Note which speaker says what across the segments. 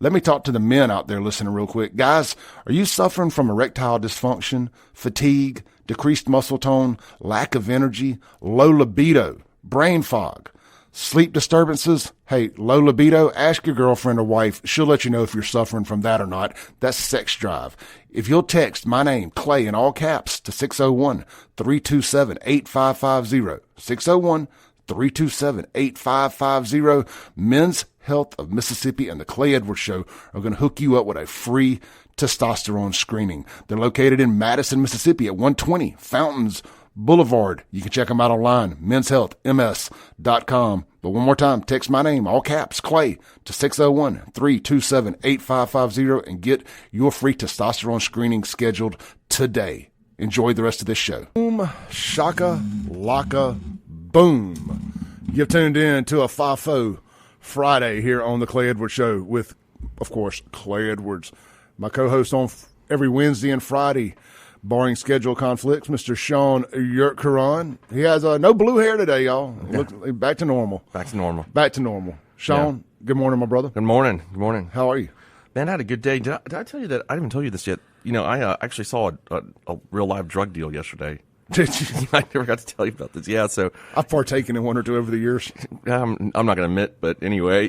Speaker 1: Let me talk to the men out there listening real quick. Guys, are you suffering from erectile dysfunction, fatigue, decreased muscle tone, lack of energy, low libido, brain fog, sleep disturbances? Hey, low libido, ask your girlfriend or wife. She'll let you know if you're suffering from that or not. That's sex drive. If you'll text my name, Clay, in all caps to 601-327-8550, 601-327-8550, Men's Health of Mississippi and the Clay Edwards Show are going to hook you up with a free testosterone screening. They're located in Madison, Mississippi at 120 Fountains Boulevard. You can check them out online, menshealthms.com. But one more time, text my name, all caps, Clay, to 601-327-8550 and get your free testosterone screening scheduled today. Enjoy the rest of this show. Boom, shaka, laka, boom. You've tuned in to a FAFO Friday here on the Clay Edwards Show with, of course, Clay Edwards, my co-host on every Wednesday and Friday, barring schedule conflicts, Mr. Shaun YURTKURAN. He has no blue hair today, y'all. Yeah. Looks back to normal.
Speaker 2: Back to normal.
Speaker 1: Back to normal. Shaun, Good morning, my brother.
Speaker 2: Good morning. Good morning.
Speaker 1: How are you?
Speaker 2: Man, I had a good day. Did I tell you that? I didn't even tell you this yet. You know, I actually saw a real live drug deal yesterday.
Speaker 1: Did you?
Speaker 2: I never got to tell you about this. Yeah, so
Speaker 1: I've partaken in one or two over the years.
Speaker 2: I'm not going to admit, but anyway,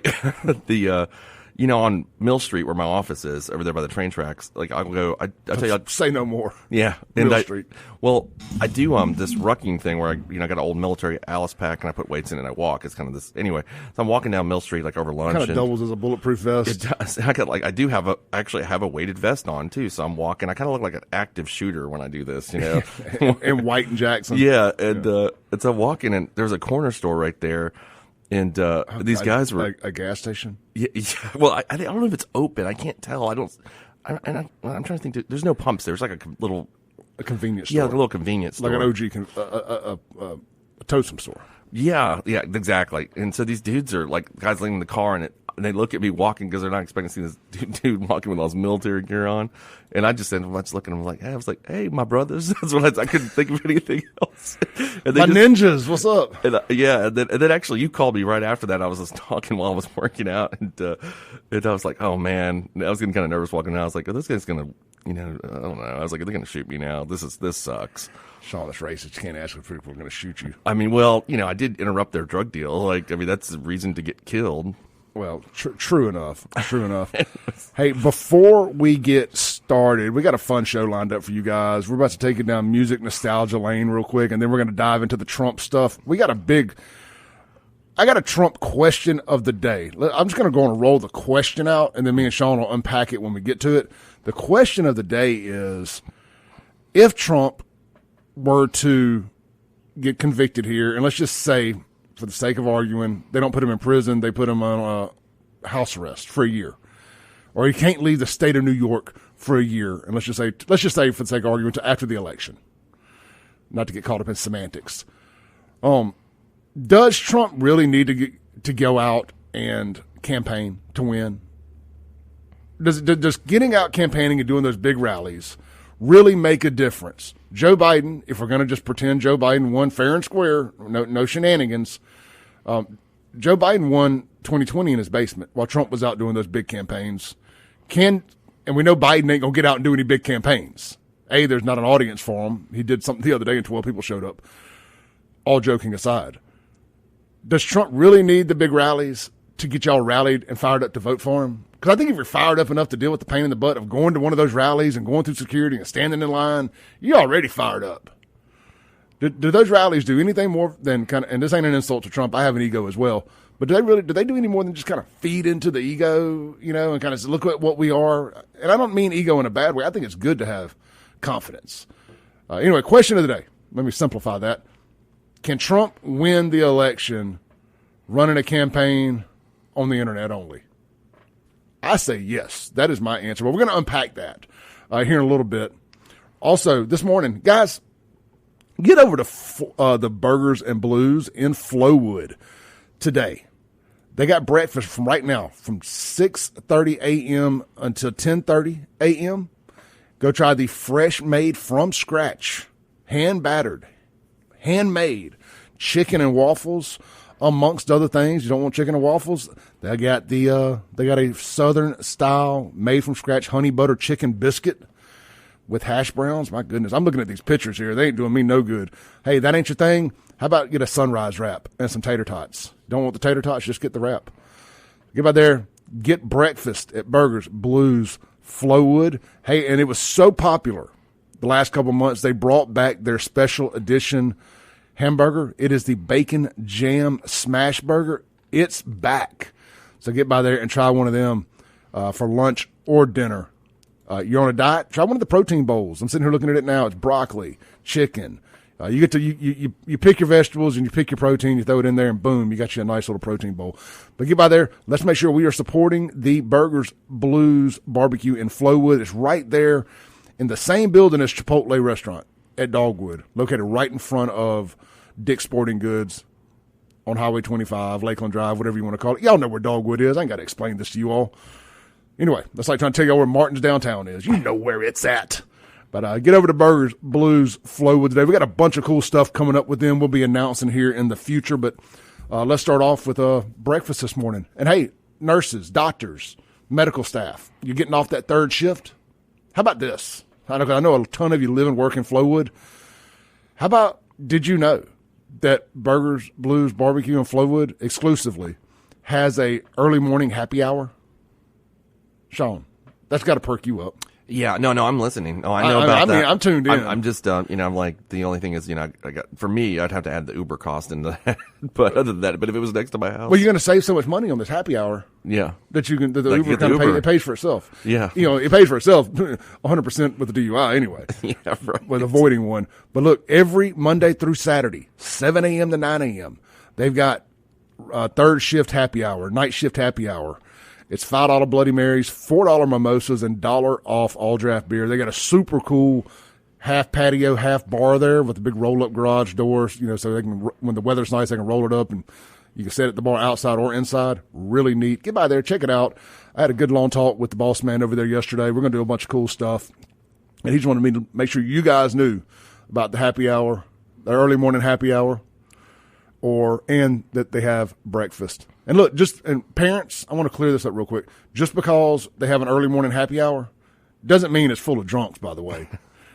Speaker 2: on Mill Street where my office is, over there by the train tracks, like I'll go. I tell you,
Speaker 1: say no more.
Speaker 2: Yeah,
Speaker 1: Mill Street.
Speaker 2: Well, I do this rucking thing where I got an old military Alice pack and I put weights in it and I walk. It's kind of this anyway. So I'm walking down Mill Street like over lunch.
Speaker 1: Kind of doubles as a bulletproof vest.
Speaker 2: It does. I actually have a weighted vest on too. So I'm walking. I kind of look like an active shooter when I do this,
Speaker 1: In White and Jackson.
Speaker 2: Yeah, and so I'm walking and there's a corner store right there. And these guys were
Speaker 1: a gas station.
Speaker 2: Yeah. Well, I don't know if it's open. I can't tell. I'm trying to think. There's no pumps. There's like a
Speaker 1: convenience store.
Speaker 2: Yeah, like a little convenience store,
Speaker 1: like an OG a totem store.
Speaker 2: Yeah, exactly. And so these dudes are like guys leaving the car, and they look at me walking because they're not expecting to see this dude walking with all his military gear on. And I just ended up looking at him like, hey, my brothers. That's what I couldn't think of anything else. And
Speaker 1: my ninjas, what's up?
Speaker 2: And, and then actually you called me right after that. I was just talking while I was working out, and I was like, oh man, I was getting kind of nervous walking out. I was like, oh, this guy's gonna, I don't know. I was like, they're gonna shoot me now. This sucks.
Speaker 1: Shaun, that's racist. You can't ask if people are going to shoot you.
Speaker 2: I mean, well, I did interrupt their drug deal. That's a reason to get killed.
Speaker 1: Well, true enough. True enough. Hey, before we get started, we got a fun show lined up for you guys. We're about to take it down music nostalgia lane real quick, and then we're going to dive into the Trump stuff. I got a Trump question of the day. I'm just going to go and roll the question out, and then me and Shaun will unpack it when we get to it. The question of the day is, if Trump were to get convicted here, and let's just say, for the sake of arguing, they don't put him in prison, they put him on house arrest for a year, or he can't leave the state of New York for a year, and let's just say for the sake of argument, after the election, not to get caught up in semantics. Does Trump really need to go out and campaign to win? Does getting out campaigning and doing those big rallies really make a difference? Joe Biden, if we're going to just pretend Joe Biden won fair and square, no shenanigans, Joe Biden won 2020 in his basement while Trump was out doing those big campaigns. And we know Biden ain't going to get out and do any big campaigns. There's not an audience for him. He did something the other day and 12 people showed up. All joking aside, does Trump really need the big rallies to get y'all rallied and fired up to vote for him? Because I think if you're fired up enough to deal with the pain in the butt of going to one of those rallies and going through security and standing in line, you're already fired up. Do those rallies do anything more than and this ain't an insult to Trump, I have an ego as well, but do they do any more than just kind of feed into the ego, and kind of look at what we are? And I don't mean ego in a bad way. I think it's good to have confidence. Anyway, question of the day. Let me simplify that. Can Trump win the election running a campaign on the internet only? I say yes. That is my answer. But we're going to unpack that here in a little bit. Also, this morning, guys, get over to the Burgers and Blues in Flowood today. They got breakfast from right now from 6:30 a.m. until 10:30 a.m. Go try the fresh made from scratch, hand battered, handmade chicken and waffles, amongst other things. You don't want chicken and waffles? They got a Southern style made from scratch honey butter chicken biscuit with hash browns. My goodness, I'm looking at these pictures here. They ain't doing me no good. Hey, that ain't your thing? How about get a sunrise wrap and some tater tots? Don't want the tater tots? Just get the wrap. Get by there, get breakfast at Burgers, Blues, Flowwood. Hey, and it was so popular the last couple of months, they brought back their special edition hamburger. It is the bacon jam smash burger. It's back. So get by there and try one of them for lunch or dinner. You're on a diet? Try one of the protein bowls. I'm sitting here looking at it now. It's broccoli, chicken. You get to you pick your vegetables and you pick your protein. You throw it in there and boom, you got you a nice little protein bowl. But get by there. Let's make sure we are supporting the Burgers Blues Barbecue in Flowwood. It's right there in the same building as Chipotle Restaurant at Dogwood, located right in front of Dick's Sporting Goods on Highway 25, Lakeland Drive, whatever you want to call it. Y'all know where Dogwood is. I ain't got to explain this to you all. Anyway, that's like trying to tell y'all where Martin's downtown is. You know where it's at. But get over to Burgers Blues Flowwood today. We got a bunch of cool stuff coming up with them. We'll be announcing here in the future. But let's start off with breakfast this morning. And, hey, nurses, doctors, medical staff, you're getting off that third shift? How about this? I know a ton of you live and work in Flowwood. How about, did you know that Burgers Blues Barbecue in Flowwood exclusively has a early morning happy hour? Shaun, that's got to perk you up.
Speaker 2: Yeah, no, I'm listening. Oh, I know about that.
Speaker 1: I'm tuned in.
Speaker 2: I'm just, I'm like, the only thing is, for me, I'd have to add the Uber cost into that. But other than that, but if it was next to my house.
Speaker 1: Well, you're going to save so much money on this happy hour.
Speaker 2: Yeah.
Speaker 1: That you can, the Uber kind of it pays for itself.
Speaker 2: Yeah.
Speaker 1: It pays for itself 100% with the DUI anyway.
Speaker 2: Yeah, right.
Speaker 1: With avoiding one. But look, every Monday through Saturday, 7 a.m. to 9 a.m., they've got third shift happy hour, night shift happy hour. It's $5 Bloody Marys, $4 mimosas, and $1 off all draft beer. They got a super cool half patio, half bar there with the big roll-up garage doors, so they can, when the weather's nice, they can roll it up and you can sit at the bar outside or inside. Really neat. Get by there, check it out. I had a good long talk with the boss man over there yesterday. We're going to do a bunch of cool stuff. And he just wanted me to make sure you guys knew about the happy hour, the early morning happy hour, and that they have breakfast. And look, and parents, I want to clear this up real quick. Just because they have an early morning happy hour doesn't mean it's full of drunks, by the way.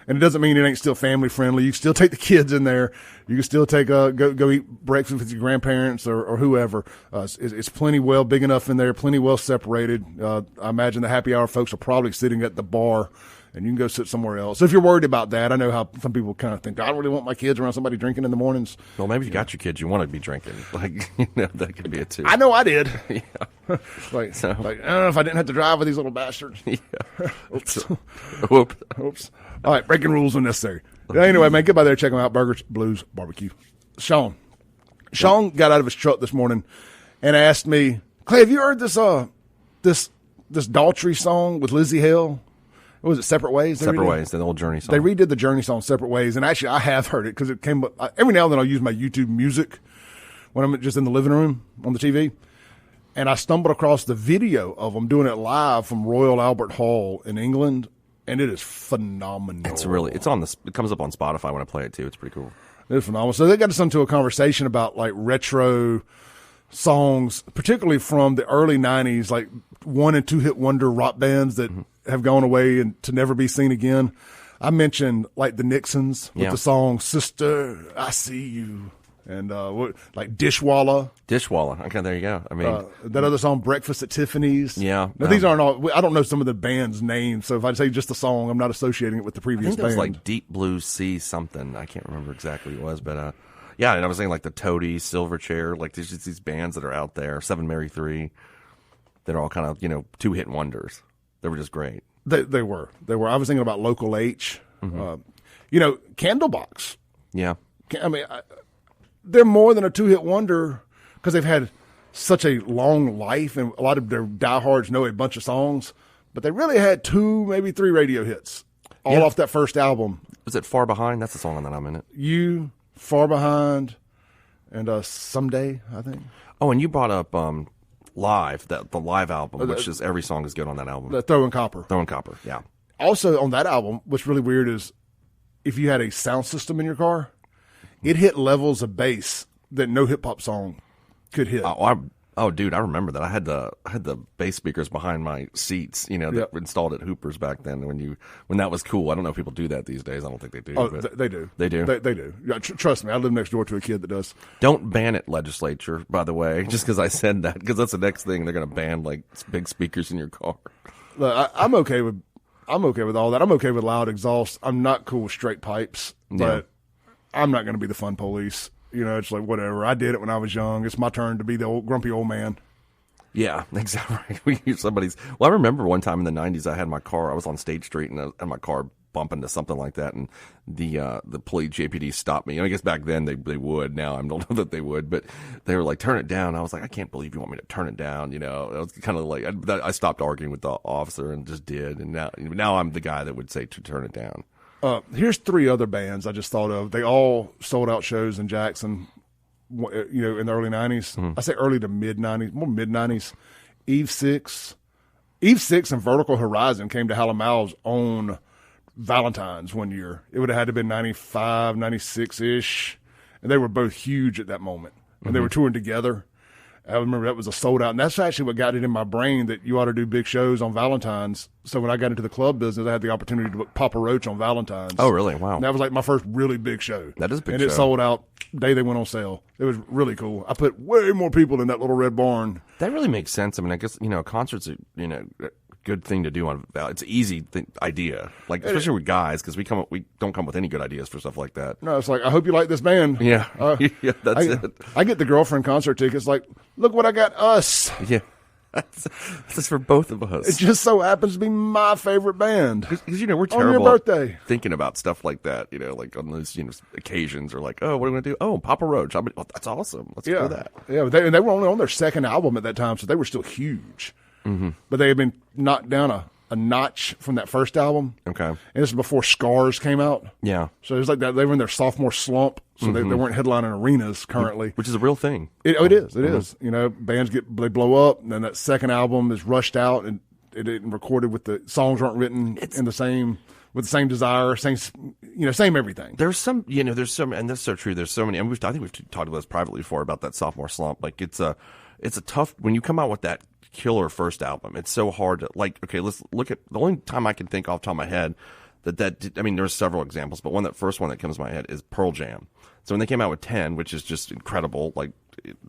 Speaker 1: And it doesn't mean it ain't still family friendly. You can still take the kids in there. You can still take go eat breakfast with your grandparents or whoever. It's plenty well big enough in there, plenty well separated. I imagine the happy hour folks are probably sitting at the bar, and you can go sit somewhere else. So if you're worried about that, I know how some people kind of think, I don't really want my kids around somebody drinking in the mornings.
Speaker 2: Well, maybe you got your kids, you want to be drinking. That could be it too.
Speaker 1: I know I did.
Speaker 2: Yeah.
Speaker 1: I don't know if I didn't have to drive with these little bastards.
Speaker 2: Yeah.
Speaker 1: Oops.
Speaker 2: Oops.
Speaker 1: All right, breaking rules when necessary. Anyway, man, get by there, check them out. Burgers Blues Barbecue. Shaun got out of his truck this morning and asked me, Clay, have you heard this Daltrey song with Lizzie Hale? What was it, Separate Ways?
Speaker 2: Separate Ways, the old Journey song.
Speaker 1: They redid the Journey song, Separate Ways, and actually I have heard it because it came up. Every now and then I'll use my YouTube music when I'm just in the living room on the TV, and I stumbled across the video of them doing it live from Royal Albert Hall in England, and it is phenomenal.
Speaker 2: It comes up on Spotify when I play it too. It's pretty cool.
Speaker 1: It's phenomenal. So they got us into a conversation about like retro songs, particularly from the early 90s, like 1 and 2 hit wonder rock bands that have gone away and to never be seen again. I mentioned like the Nixons with the song "Sister, I See You," and like Dishwalla.
Speaker 2: Okay, there you go. I mean,
Speaker 1: that other song, "Breakfast at Tiffany's."
Speaker 2: Yeah.
Speaker 1: Now these aren't all. I don't know some of the band's names, so if I say just the song, I'm not associating it with the previous
Speaker 2: I think it was
Speaker 1: band.
Speaker 2: like Deep Blue Sea something. I can't remember exactly what it was, but yeah. And I was saying like the Toady, Silverchair, like there's just these bands that are out there. 7 Mary 3, that are all kind of 2-hit wonders. They were just great.
Speaker 1: They were. I was thinking about Local H. Candlebox.
Speaker 2: Yeah.
Speaker 1: I mean, they're more than a 2-hit wonder because they've had such a long life, and a lot of their diehards know a bunch of songs. But they really had 2, maybe 3 radio hits, all off that first album.
Speaker 2: Was it Far Behind? That's the song on that album, isn't it?
Speaker 1: You, Far Behind, and Someday, I think.
Speaker 2: Oh, and you brought up Live, the live album, which is every song is good on that album.
Speaker 1: The Throwing Copper.
Speaker 2: Yeah.
Speaker 1: Also on that album, what's really weird is if you had a sound system in your car, it hit levels of bass that no hip hop song could hit.
Speaker 2: Oh, dude, I remember that. I had the bass speakers behind my seats, that installed at Hooper's back then. When that was cool. I don't know if people do that these days. I don't think they do.
Speaker 1: Oh, they do.
Speaker 2: They do.
Speaker 1: They do. Yeah, trust me, I live next door to a kid that does.
Speaker 2: Don't ban it, legislature. By the way, just because I said that, because that's the next thing they're going to ban, like big speakers in your car.
Speaker 1: Look, I'm okay with all that. I'm okay with loud exhaust. I'm not cool with straight pipes, but I'm not going to be the fun police. It's like, whatever. I did it when I was young. It's my turn to be the old grumpy old man.
Speaker 2: Yeah, exactly. We use somebody's. Well, I remember one time in the '90s, I had my car. I was on State Street, and my car bumped into something like that, and the police JPD stopped me. I guess back then they would. Now I don't know that they would, but they were like, "Turn it down." I was like, "I can't believe you want me to turn it down." It was kind of like I stopped arguing with the officer and just did, and now I'm the guy that would say to turn it down.
Speaker 1: Here's 3 other bands I just thought of. They all sold out shows in Jackson, in the early 90s. Mm-hmm. I say early to mid 90s, more mid 90s. Eve 6 and Vertical Horizon came to Halamal's on Valentine's one year. It would have had to have been 95, 96-ish. And they were both huge at that moment. And they were touring together. I remember that was a sold out. And that's actually what got it in my brain that you ought to do big shows on Valentine's. So when I got into the club business, I had the opportunity to book Papa Roach on Valentine's.
Speaker 2: Oh, really? Wow.
Speaker 1: And that was like my first really big show.
Speaker 2: That is a big
Speaker 1: show.
Speaker 2: And
Speaker 1: it sold out the day they went on sale. It was really cool. I put way more people in that little red barn.
Speaker 2: That really makes sense. I mean, I guess, concerts are, a good thing to do on it's an easy idea, like especially with guys, because we don't come with any good ideas for stuff like that.
Speaker 1: No, it's like, I hope you like this band.
Speaker 2: Yeah, yeah, that's it.
Speaker 1: I get the girlfriend concert tickets. Like, look what I got us.
Speaker 2: Yeah, that's for both of us.
Speaker 1: It just so happens to be my favorite band.
Speaker 2: Because we're terrible
Speaker 1: on your birthday
Speaker 2: thinking about stuff like that. Like on those occasions, or like, oh, what are we gonna do? Oh, Papa Roach. That's awesome. Let's do that.
Speaker 1: Yeah, they were only on their second album at that time, so they were still huge. Mm-hmm. But they had been knocked down a notch from that first album.
Speaker 2: Okay. And
Speaker 1: this is before Scars came out.
Speaker 2: Yeah.
Speaker 1: So it was like that. They were in their sophomore slump, so they weren't headlining arenas currently.
Speaker 2: Which is a real thing.
Speaker 1: It is. It is. Bands they blow up, and then that second album is rushed out, and it didn't recorded with the songs weren't written in the same with the same desire, same everything.
Speaker 2: There's some, and that's so true. There's so many, and I think we've talked about this privately before about that sophomore slump. Like it's a tough when you come out with that killer first album. It's so hard to okay, let's look at the only time I can think off the top of my head there's several examples, but first one that comes to my head is Pearl Jam. So when they came out with 10, which is just incredible, like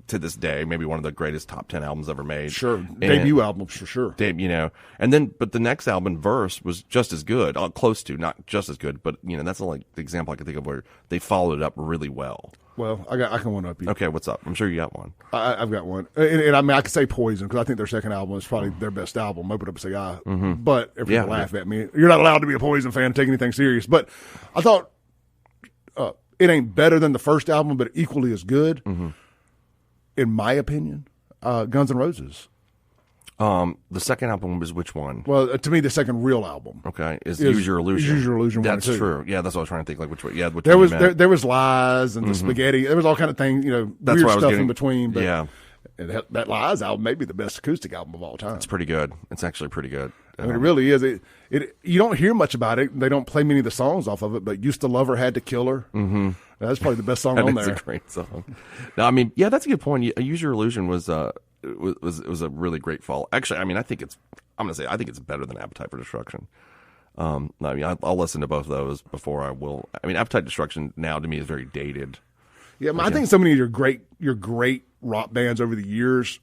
Speaker 2: to this day, maybe one of the greatest top 10 albums ever made.
Speaker 1: Sure. Debut albums for sure.
Speaker 2: And then, but the next album, Verse, was just as good, close to, not just as good, but that's the example I can think of where they followed it up really well.
Speaker 1: Well, I can one up you.
Speaker 2: Okay, what's up? I'm sure you got one.
Speaker 1: I've got one, and I mean I could say Poison because I think their second album is probably their best album. Open up and say but if people laugh at me, you're not allowed to be a Poison fan, take anything serious. But I thought it ain't better than the first album, but equally as good, in my opinion. Guns N' Roses.
Speaker 2: The second album was which one?
Speaker 1: Well, to me, the second real album.
Speaker 2: Okay, is Use Your Illusion.
Speaker 1: Use Your Illusion.
Speaker 2: That's
Speaker 1: 1 and 2.
Speaker 2: true. Yeah, that's what I was trying to think. Like which one? Yeah, which
Speaker 1: there
Speaker 2: one
Speaker 1: was there was Lies and the Spaghetti. There was all kind of things.
Speaker 2: That's
Speaker 1: weird stuff in between. But
Speaker 2: yeah,
Speaker 1: that Lies album may be the best acoustic album of all time.
Speaker 2: It's pretty good. It's actually pretty good.
Speaker 1: I mean, it really is. You don't hear much about it. They don't play many of the songs off of it. But Used to Love Her, Had to Kill Her. Mm-hmm. That's probably the best song on there.
Speaker 2: That's a great song. No, I mean, yeah, that's a good point. Use Your Illusion was a really great fall. Actually, I mean, I think it's better than Appetite for Destruction. I mean, I'll listen to both of those before I will. I mean, Appetite for Destruction now to me is very dated.
Speaker 1: Yeah, I think so many of your great rock bands over the years,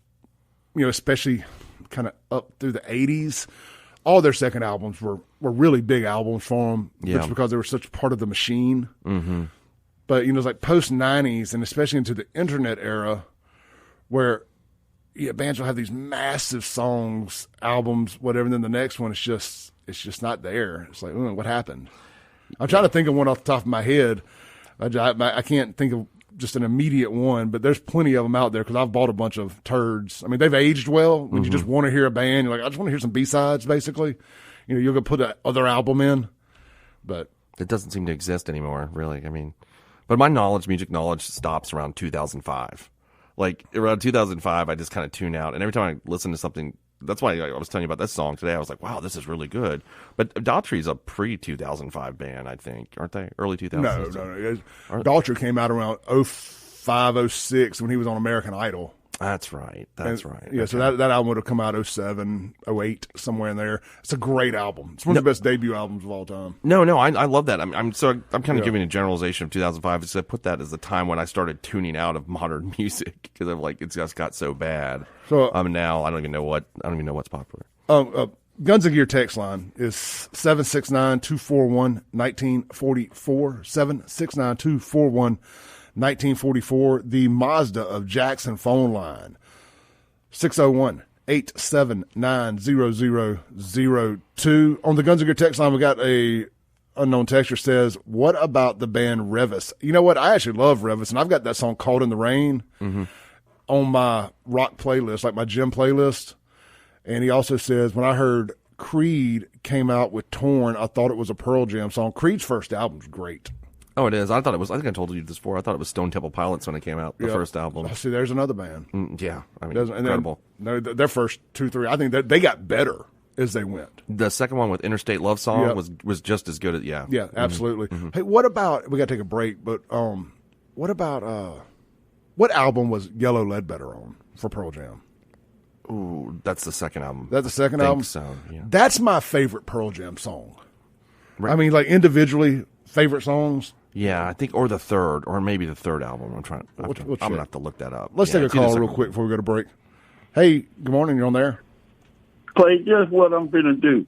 Speaker 1: especially kind of up through the 80s, all their second albums were really big albums for them.
Speaker 2: Yeah.
Speaker 1: Just because they were such part of the machine. Mm-hmm. But, it's like post-90s and especially into the internet era where bands will have these massive songs, albums, whatever, and then the next one is just not there. It's like, what happened? I'm trying to think of one off the top of my head. I can't think of just an immediate one, but there's plenty of them out there because I've bought a bunch of turds. I mean, they've aged well. When you just want to hear a band, you're like, I just want to hear some B-sides, basically. You'll go put another album in, but
Speaker 2: it doesn't seem to exist anymore, really. I mean, but my music knowledge stops around 2005. Like around 2005, I just kind of tune out, and every time I listen to something, that's why I was telling you about this song today. I was like, "Wow, this is really good." But Daughtry's a pre-2005 band, I think, aren't they? Early 2000s.
Speaker 1: No. Daughtry came out around 05, 06 when he was on American Idol.
Speaker 2: That's right. That's right.
Speaker 1: Yeah, so that album would have come out 07, 08, somewhere in there. It's a great album. It's one of the best debut albums of all time.
Speaker 2: No, I love that. I'm kind of giving a generalization of 2005 because I put that as the time when I started tuning out of modern music because I'm like, it's just got so bad. So now I don't even know what's popular.
Speaker 1: Guns and Gear text line is 769-241-1944, 769-241-1944. The Mazda of Jackson phone line, 601-879-0002. On the Guns and Gear text line, we got a unknown texter says, what about the band Revis? You know what? I actually love Revis, and I've got that song Caught in the Rain on my rock playlist, like my gym playlist. And he also says, when I heard Creed came out with Torn, I thought it was a Pearl Jam song. Creed's first album's great.
Speaker 2: Oh, it is. I think I told you this before. I thought it was Stone Temple Pilots when it came out, the first album.
Speaker 1: See, there's another band.
Speaker 2: Yeah, I mean, incredible.
Speaker 1: Their first 2, 3, I think they got better as they went.
Speaker 2: The second one with Interstate Love Song was just as good. Yeah,
Speaker 1: absolutely. Hey, what about, we got to take a break, but what about, what album was Yellow Ledbetter on for Pearl Jam?
Speaker 2: Ooh, that's the second album.
Speaker 1: That's the second album?
Speaker 2: So, yeah.
Speaker 1: That's my favorite Pearl Jam song. Right. I mean, like individually, favorite songs.
Speaker 2: Yeah, I think, or the third, or maybe the third album. I'm going to have to look that up.
Speaker 1: Let's take a call real quick before we go to break. Hey, good morning. You're on there.
Speaker 3: Clay, just what I'm finna do.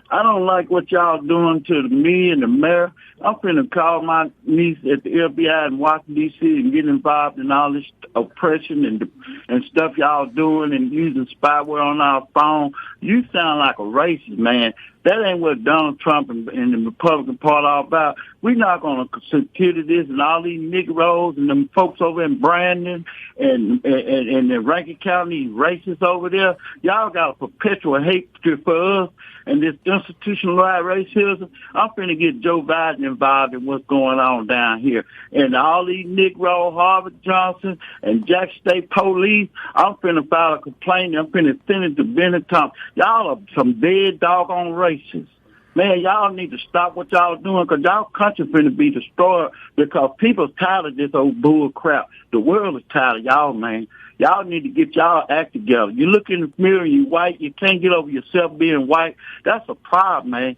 Speaker 3: I don't like what y'all doing to me and the mayor. I'm finna call my niece at the FBI in Washington, D.C. and get involved in all this oppression and stuff y'all doing and using spyware on our phone. You sound like a racist, man. That ain't what Donald Trump and the Republican Party are about. We're not going to consider this, and all these Negroes and them folks over in Brandon and the Rankin County racists over there. Y'all got a perpetual hatred for us and this institutionalized racism. I'm finna get Joe Biden involved in what's going on down here. And all these Negro, Harvard Johnson, and Jack State Police, I'm finna file a complaint. I'm finna send it to Bennett Thompson. Y'all are some dead doggone racists. Man, y'all need to stop what y'all doing because y'all country finna be destroyed because people's tired of this old bull crap. The world is tired of y'all, man. Y'all need to get y'all act together. You look in the mirror, you white, you can't get over yourself being white. That's a problem, man.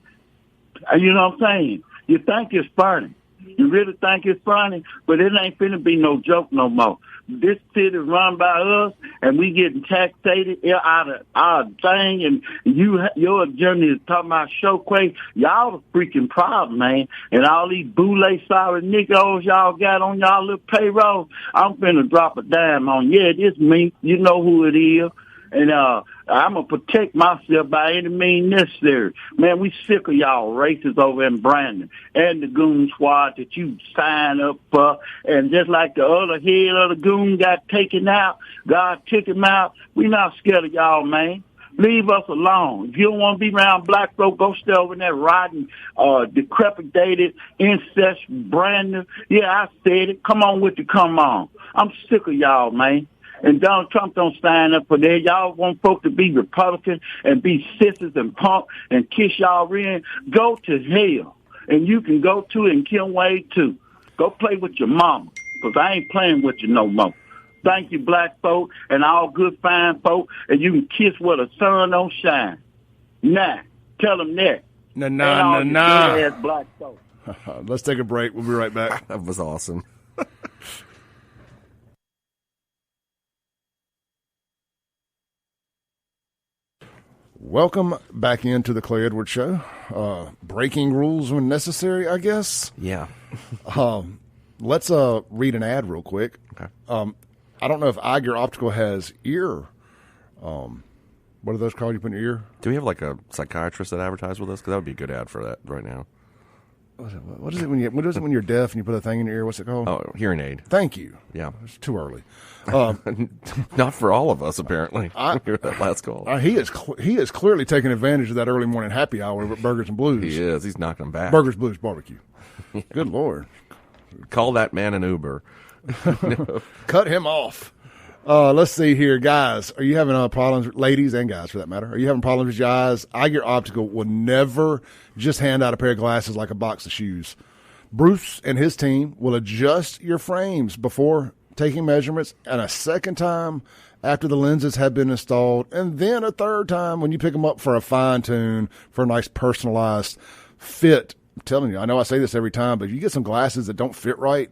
Speaker 3: You know what I'm saying? You think it's funny. You really think it's funny, but it ain't finna be no joke no more. This city is run by us, and we getting taxated out of our thing, and your agenda is talking about Showquay. Y'all the freaking problem, man. And all these boule sorry niggas y'all got on y'all little payroll, I'm finna drop a dime on. Yeah, this me. You know who it is. And I'm going to protect myself by any means necessary. Man, we sick of y'all racists over in Brandon and the goon squad that you sign up for. And just like the other head of the goon got taken out, God took him out, we not scared of y'all, man. Leave us alone. If you don't want to be around black folk, go stay over in that rotten, decrepitated, incest Brandon. Yeah, I said it. Come on with you, come on. I'm sick of y'all, man. And Donald Trump don't stand up for that. Y'all want folk to be Republican and be sisters and punk and kiss y'all in. Go to hell. And you can go to it and kill Wade too. Go play with your mama, because I ain't playing with you no more. Thank you, black folk, and all good, fine folk, and you can kiss where the sun don't shine. Nah, tell them that.
Speaker 1: Nah.
Speaker 3: Ass black folk.
Speaker 1: Let's take a break. We'll be right back.
Speaker 2: That was awesome.
Speaker 1: Welcome back into the Clay Edwards Show. Breaking rules when necessary, I guess.
Speaker 2: Yeah.
Speaker 1: Let's read an ad real quick.
Speaker 2: Okay.
Speaker 1: I don't know if Iger Optical has ear. What are those called? You put in your ear?
Speaker 2: Do we have like a psychiatrist that advertise with us? Because that would be a good ad for that right now.
Speaker 1: What is it when you're deaf and you put a thing in your ear? What's it called?
Speaker 2: Oh, hearing aid.
Speaker 1: Thank you.
Speaker 2: Yeah.
Speaker 1: It's too early.
Speaker 2: Not for all of us, apparently. That last call.
Speaker 1: He is clearly taking advantage of that early morning happy hour with Burgers and Blues.
Speaker 2: He is. He's knocking them back.
Speaker 1: Burgers, Blues, Barbecue. Good Lord.
Speaker 2: Call that man an Uber.
Speaker 1: Cut him off. Let's see here, guys. Are you having problems, ladies and guys for that matter? Are you having problems with your eyes? Iger Optical will never just hand out a pair of glasses like a box of shoes. Bruce and his team will adjust your frames before taking measurements, and a second time after the lenses have been installed, and then a third time when you pick them up for a fine tune, for a nice personalized fit. I'm telling you, I know I say this every time, but if you get some glasses that don't fit right,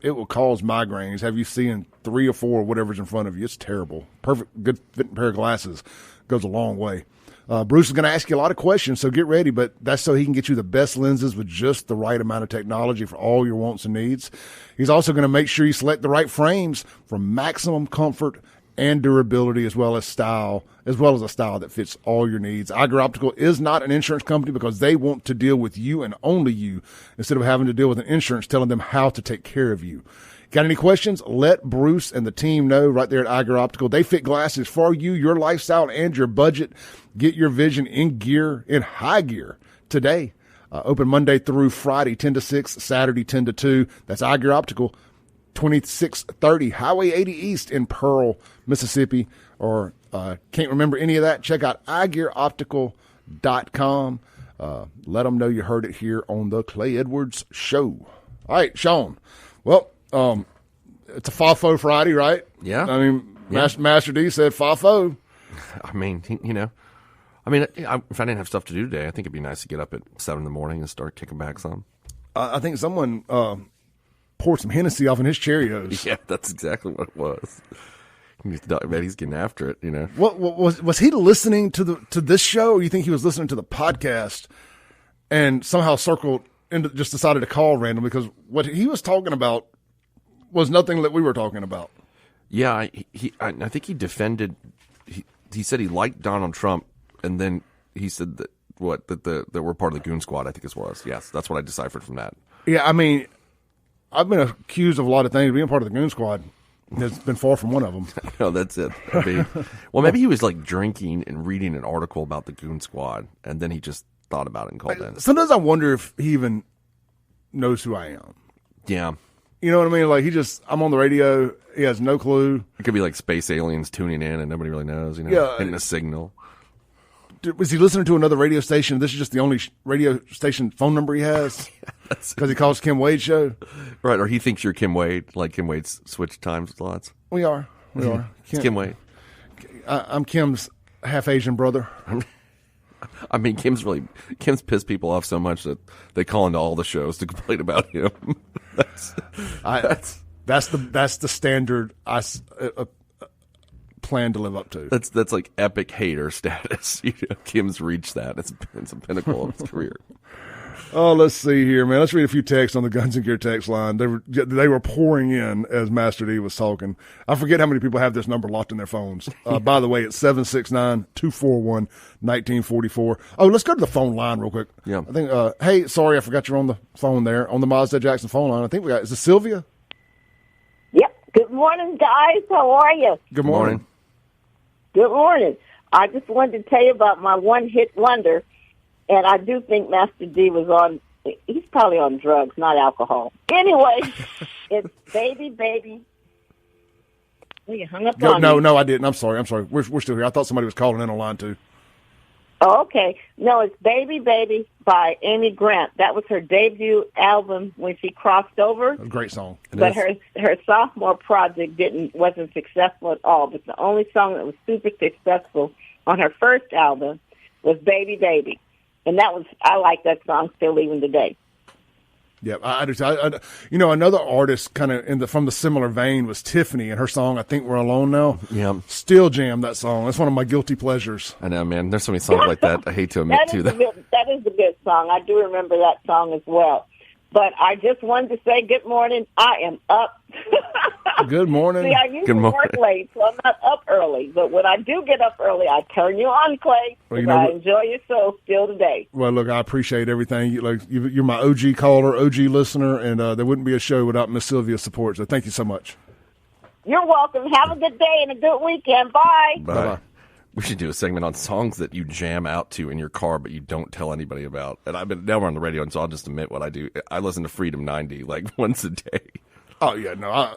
Speaker 1: it will cause migraines. Have you seen 3 or 4 or whatever's in front of you? It's terrible. Perfect, good fitting pair of glasses goes a long way. Bruce is going to ask you a lot of questions, so get ready, but that's so he can get you the best lenses with just the right amount of technology for all your wants and needs. He's also going to make sure you select the right frames for maximum comfort and durability, as well as a style that fits all your needs. Iger Optical is not an insurance company because they want to deal with you and only you instead of having to deal with an insurance telling them how to take care of you. Got any questions? Let Bruce and the team know right there at Iger Optical. They fit glasses for you, your lifestyle, and your budget. Get your vision in high gear today. Open Monday through Friday, 10 to 6, Saturday, 10 to 2. That's Iger Optical, 2630 Highway 80 East in Pearl, Mississippi. Or can't remember any of that? Check out igearoptical.com. Let them know you heard it here on the Clay Edwards Show. All right, Shaun. Well, it's a FAFO Friday, right?
Speaker 2: Yeah.
Speaker 1: I mean, yeah. Master D said FAFO.
Speaker 2: I mean, if I didn't have stuff to do today, I think it'd be nice to get up at 7 in the morning and start kicking back some.
Speaker 1: I think someone poured some Hennessy off in his Cheerios.
Speaker 2: Yeah, that's exactly what it was. Man, he's getting after it,
Speaker 1: What was he listening to this show, or you think he was listening to the podcast and somehow circled and just decided to call randomly? Because what he was talking about was nothing that we were talking about.
Speaker 2: Yeah, I think he defended. He said he liked Donald Trump, and then he said that we're part of the Goon Squad. I think it was. Yes, that's what I deciphered from that.
Speaker 1: Yeah, I mean, I've been accused of a lot of things. Being part of the Goon Squad has been far from one of them.
Speaker 2: No, that's it. Maybe he was like drinking and reading an article about the Goon Squad, and then he just thought about it and called in.
Speaker 1: Sometimes I wonder if he even knows who I am.
Speaker 2: Yeah.
Speaker 1: You know what I mean? Like, I'm on the radio. He has no clue.
Speaker 2: It could be like space aliens tuning in and nobody really knows,
Speaker 1: Yeah.
Speaker 2: hitting a signal.
Speaker 1: Was he listening to another radio station? This is just the only radio station phone number he has? Because he calls Kim Wade show?
Speaker 2: Right, or he thinks you're Kim Wade, like Kim Wade's switch time slots.
Speaker 1: We are.
Speaker 2: It's Kim Wade.
Speaker 1: I'm Kim's half-Asian brother.
Speaker 2: I mean, Kim's pissed people off so much that they call into all the shows to complain about him.
Speaker 1: That's the standard I plan to live up to.
Speaker 2: That's like epic hater status. Kim's reached that. It's a pinnacle of his career.
Speaker 1: Oh, let's see here, man. Let's read a few texts on the Guns and Gear text line. They were pouring in as Master D was talking. I forget how many people have this number locked in their phones. By the way, it's 769-241-1944. Oh, let's go to the phone line real quick.
Speaker 2: Yeah.
Speaker 1: I think. Hey, sorry, I forgot you're on the phone there on the Mazda Jackson phone line. I think is it Sylvia?
Speaker 4: Yep. Good morning, guys. How are you?
Speaker 1: Good morning.
Speaker 4: Good morning. I just wanted to tell you about my one-hit wonder. And I do think Master D he's probably on drugs, not alcohol. Anyway, it's Baby Baby. Well, you hung up on me.
Speaker 1: No, I didn't. I'm sorry. We're still here. I thought somebody was calling in on line too.
Speaker 4: Oh, okay. No, it's Baby Baby by Amy Grant. That was her debut album when she crossed over.
Speaker 1: A great song.
Speaker 4: But her sophomore project wasn't successful at all. But the only song that was super successful on her first album was Baby Baby. And I like that song still even today.
Speaker 1: Yeah, I do. Another artist kind of from the similar vein was Tiffany, and her song "I Think We're Alone Now."
Speaker 2: Yeah,
Speaker 1: still jam that song. That's one of my guilty pleasures.
Speaker 2: I know, man. There's so many songs like that. I hate to admit that.
Speaker 4: That is a good song. I do remember that song as well. But I just wanted to say good morning. I am up.
Speaker 1: Good morning.
Speaker 4: See, I usually work late, so I'm not up early. But when I do get up early, I turn you on, Clay. Well, I enjoy your show still today.
Speaker 1: Well, look, I appreciate everything. You're my OG caller, OG listener, and there wouldn't be a show without Miss Sylvia's support. So thank you so much.
Speaker 4: You're welcome. Have a good day and a good weekend. Bye.
Speaker 1: Bye.
Speaker 2: We should do a segment on songs that you jam out to in your car, but you don't tell anybody about. And now we're on the radio, and so I'll just admit what I do. I listen to Freedom 90 like once a day.
Speaker 1: Oh yeah, no.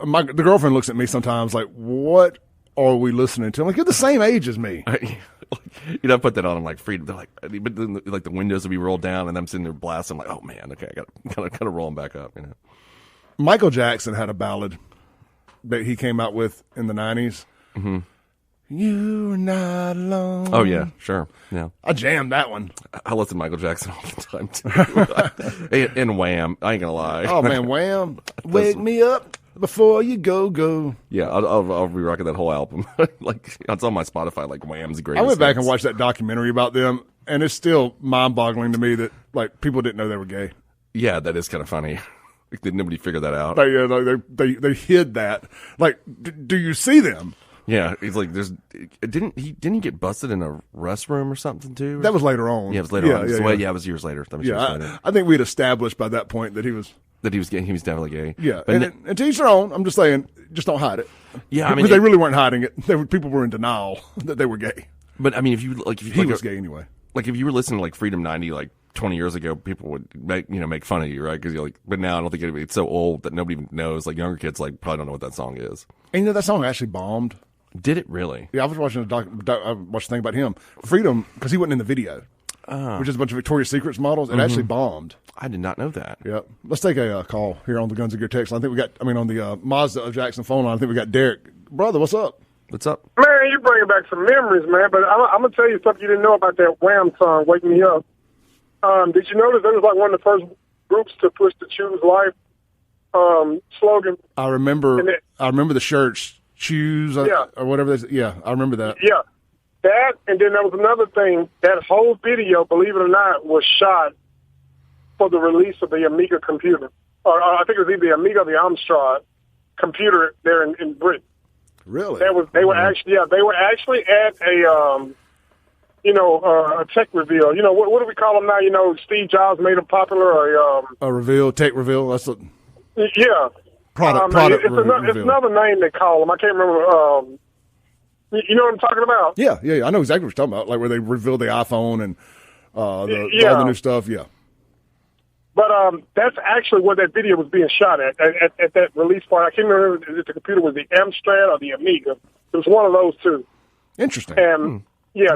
Speaker 1: The girlfriend looks at me sometimes like, "What are we listening to?" I'm like, "You're the same age as me."
Speaker 2: I put that on. I'm like, Freedom. They're like, but then, like the windows will be rolled down, and I'm sitting there blasting. I'm like, oh man, okay, I got to roll them back up.
Speaker 1: Michael Jackson had a ballad that he came out with in the 90s. Mm-hmm. You're not alone.
Speaker 2: Oh, yeah, sure. Yeah.
Speaker 1: I jammed that one.
Speaker 2: I listen to Michael Jackson all the time, too. and Wham. I ain't going to lie.
Speaker 1: Oh, man, Wham. Wake me up before you go.
Speaker 2: Yeah, I'll be rocking that whole album. Like, it's on my Spotify, like Wham's greatest.
Speaker 1: I went back
Speaker 2: hits.
Speaker 1: and watched that documentary about them, and it's still mind-boggling to me that, like, people didn't know they were gay.
Speaker 2: Yeah, that is kind of funny. Like, did nobody figure that out?
Speaker 1: They hid that. Like, do you see them?
Speaker 2: Yeah, he's like, didn't he get busted in a restroom or something too?
Speaker 1: That was later on.
Speaker 2: Yeah, it was later on. It was years later.
Speaker 1: I think we'd established by that point that he was
Speaker 2: gay. He was definitely gay.
Speaker 1: Yeah, and to each their own. I'm just saying, just don't hide it.
Speaker 2: Yeah, I mean,
Speaker 1: because they really weren't hiding it. People were in denial that they were gay.
Speaker 2: But I mean, if he
Speaker 1: was gay anyway.
Speaker 2: Like if you were listening to like Freedom 90, like 20 years ago, people would make fun of you, right? Because you're like, but now I don't think it's so old that nobody even knows. Like younger kids, like probably don't know what that song is.
Speaker 1: And that song actually bombed.
Speaker 2: Did it really?
Speaker 1: Yeah, I was watching I watched a thing about him. Freedom, because he wasn't in the video, which is a bunch of Victoria's Secrets models. It actually bombed.
Speaker 2: I did not know that.
Speaker 1: Yep. Let's take a call here on the Guns and Gear text. I think on the Mazda of Jackson phone line, I think we got Derek. Brother, what's up?
Speaker 2: What's up?
Speaker 5: Man, you're bringing back some memories, man. But I'm going to tell you something you didn't know about that Wham song, Wake Me Up. Did you notice that was like one of the first groups to push the Choose Life slogan?
Speaker 1: I remember the shirts. Choose or whatever. I remember that.
Speaker 5: Yeah, that, and then there was another thing. That whole video, believe it or not, was shot for the release of the Amiga computer, or I think it was either the Amiga or the Amstrad computer there in Britain.
Speaker 1: Really?
Speaker 5: They were actually at a a tech reveal. You know what do we call them now? You know, Steve Jobs made them popular. Or
Speaker 1: a reveal, tech reveal. That's what.
Speaker 5: Yeah.
Speaker 1: Product
Speaker 5: it's another name they call them. I can't remember. You know what I'm talking about?
Speaker 1: Yeah. I know exactly what you're talking about. Like where they reveal the iPhone and all the new stuff. Yeah.
Speaker 5: But that's actually where that video was being shot at that release part. I can't remember if the computer was the Amstrad or the Amiga. It was one of those two.
Speaker 1: Interesting.
Speaker 5: And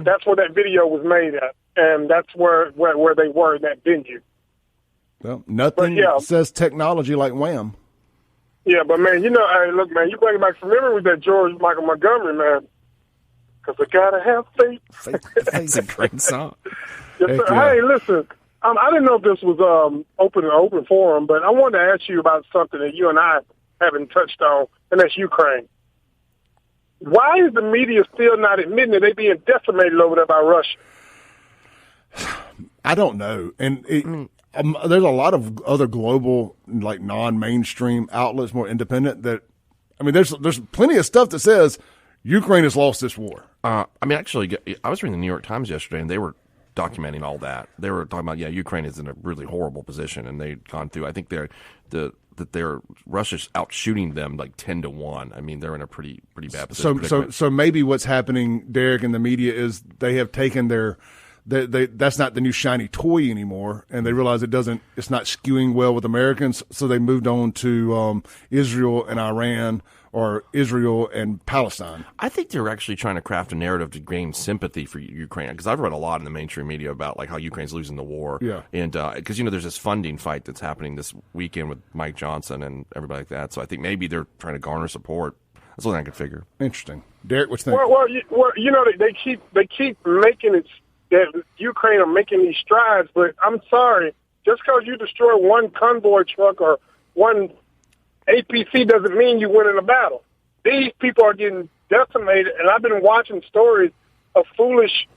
Speaker 5: that's where that video was made at, and that's where they were in that venue.
Speaker 1: Well, nothing says technology like Wham.
Speaker 5: Yeah, but, man, hey, look, man, you bring back some memory with that George Michael Montgomery, man. Because I got to have faith.
Speaker 2: That's a great song.
Speaker 5: Yes, hey, listen, I didn't know if this was open forum, but I wanted to ask you about something that you and I haven't touched on, and that's Ukraine. Why is the media still not admitting that they're being decimated over there by Russia?
Speaker 1: I don't know. And there's a lot of other global, like non-mainstream outlets, more independent. There's plenty of stuff that says Ukraine has lost this war.
Speaker 2: Actually, I was reading the New York Times yesterday, and they were documenting all that. They were talking about Ukraine is in a really horrible position, and they've gone through. I think Russia's out shooting them like 10-1. I mean, they're in a pretty bad position.
Speaker 1: So maybe what's happening, Derek, in the media is they have taken that's not the new shiny toy anymore, and they realize it's not skewing well with Americans, so they moved on to Israel and Iran, or Israel and Palestine.
Speaker 2: I think they're actually trying to craft a narrative to gain sympathy for Ukraine, because I've read a lot in the mainstream media about like how Ukraine's losing the war.
Speaker 1: Yeah.
Speaker 2: And because there's this funding fight that's happening this weekend with Mike Johnson and everybody like that. So I think maybe they're trying to garner support. That's what I could figure.
Speaker 1: Interesting, Derek. What's think?
Speaker 5: Well, they keep making it that Ukraine are making these strides, but I'm sorry, just because you destroy one convoy truck or one APC doesn't mean you win in a battle. These people are getting decimated, and I've been watching stories of foolish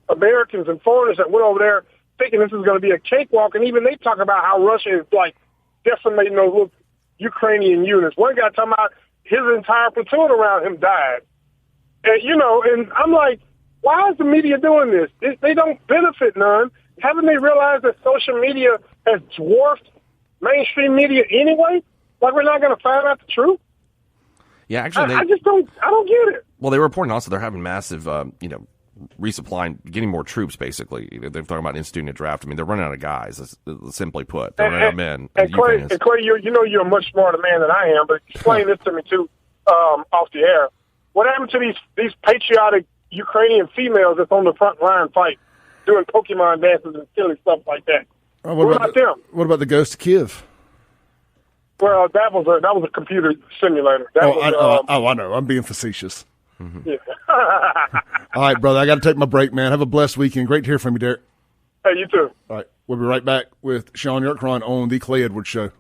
Speaker 5: Americans and foreigners that went over there thinking this is going to be a cakewalk, and even they talk about how Russia is, like, decimating those little Ukrainian units. One guy talking about his entire platoon around him died. And, and I'm like, why is the media doing this? They don't benefit none. Haven't they realized that social media has dwarfed mainstream media anyway? Like we're not going to find out the truth?
Speaker 2: Yeah, actually,
Speaker 5: I don't get it.
Speaker 2: Well, they were reporting also they're having massive, resupplying, getting more troops, basically. They're talking about instituting a draft. I mean, they're running out of guys, simply put. They're running out of men.
Speaker 5: And Clay, you're a much smarter man than I am, but explain this to me, too, off the air. What happened to these patriotic Ukrainian females that's on the front line fight, doing Pokemon dances and silly stuff like that?
Speaker 1: What about
Speaker 5: them?
Speaker 1: What about the ghost of Kiev?
Speaker 5: Well, that was a computer simulator.
Speaker 1: I know. I'm being facetious.
Speaker 5: Yeah.
Speaker 1: All right, brother. I got to take my break, man. Have a blessed weekend. Great to hear from you, Derek.
Speaker 5: Hey, you too.
Speaker 1: All right. We'll be right back with Shaun YURTKURAN on The Clay Edwards Show.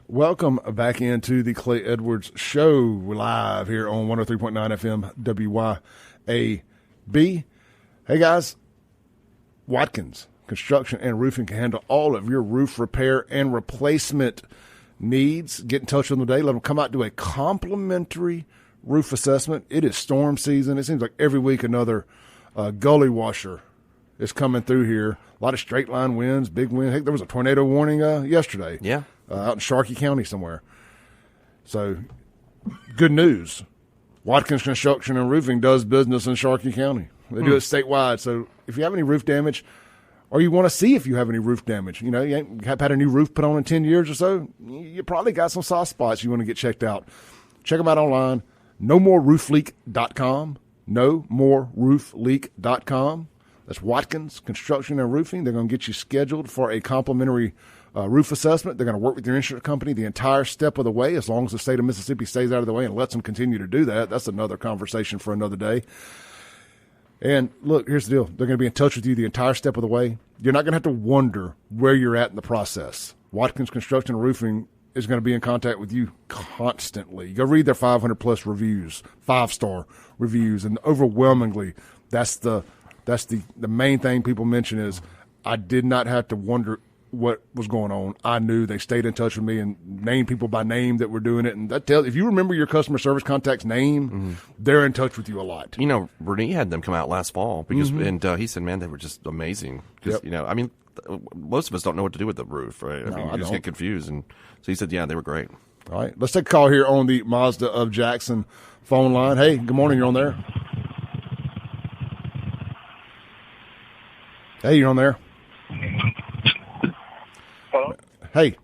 Speaker 1: Welcome back into the Clay Edwards Show. We're live here on 103.9 FM WYAB. Hey, guys. Watkins Construction and Roofing can handle all of your roof repair and replacement needs. Get in touch with them today. Let them come out, do a complimentary roof assessment. It is storm season. It seems like every week another gully washer is coming through here. A lot of straight line winds, big wind. Heck, there was a tornado warning yesterday.
Speaker 2: Yeah.
Speaker 1: Out in Sharkey County somewhere. So, good news. Watkins Construction and Roofing does business in Sharkey County. They do it statewide. So, if you have any roof damage, or you want to see if you have any roof damage, you ain't have had a new roof put on in 10 years or so, you probably got some soft spots you want to get checked out. Check them out online. NoMoreRoofLeak.com. NoMoreRoofLeak.com. That's Watkins Construction and Roofing. They're going to get you scheduled for a complimentary roof assessment. They're going to work with your insurance company the entire step of the way, as long as the state of Mississippi stays out of the way and lets them continue to do that. That's another conversation for another day. And look, here's the deal. They're going to be in touch with you the entire step of the way. You're not going to have to wonder where you're at in the process. Watkins Construction and Roofing is going to be in contact with you constantly. Go read their 500-plus reviews, 5-star reviews, and overwhelmingly, that's the main thing people mention is, I did not have to wonder what was going on. I knew. They stayed in touch with me and named people by name that were doing it. And that tells, if you remember your customer service contact's name, they're in touch with you a lot.
Speaker 2: Renee had them come out last fall because, and he said, man, they were just amazing. Because, most of us don't know what to do with the roof, right? I mean, you just get confused. And so he said, yeah, they were great.
Speaker 1: All right. Let's take a call here on the Mazda of Jackson phone line. Hey, good morning. You're on there. Hey, you're on there.
Speaker 6: Hello?
Speaker 1: Hey.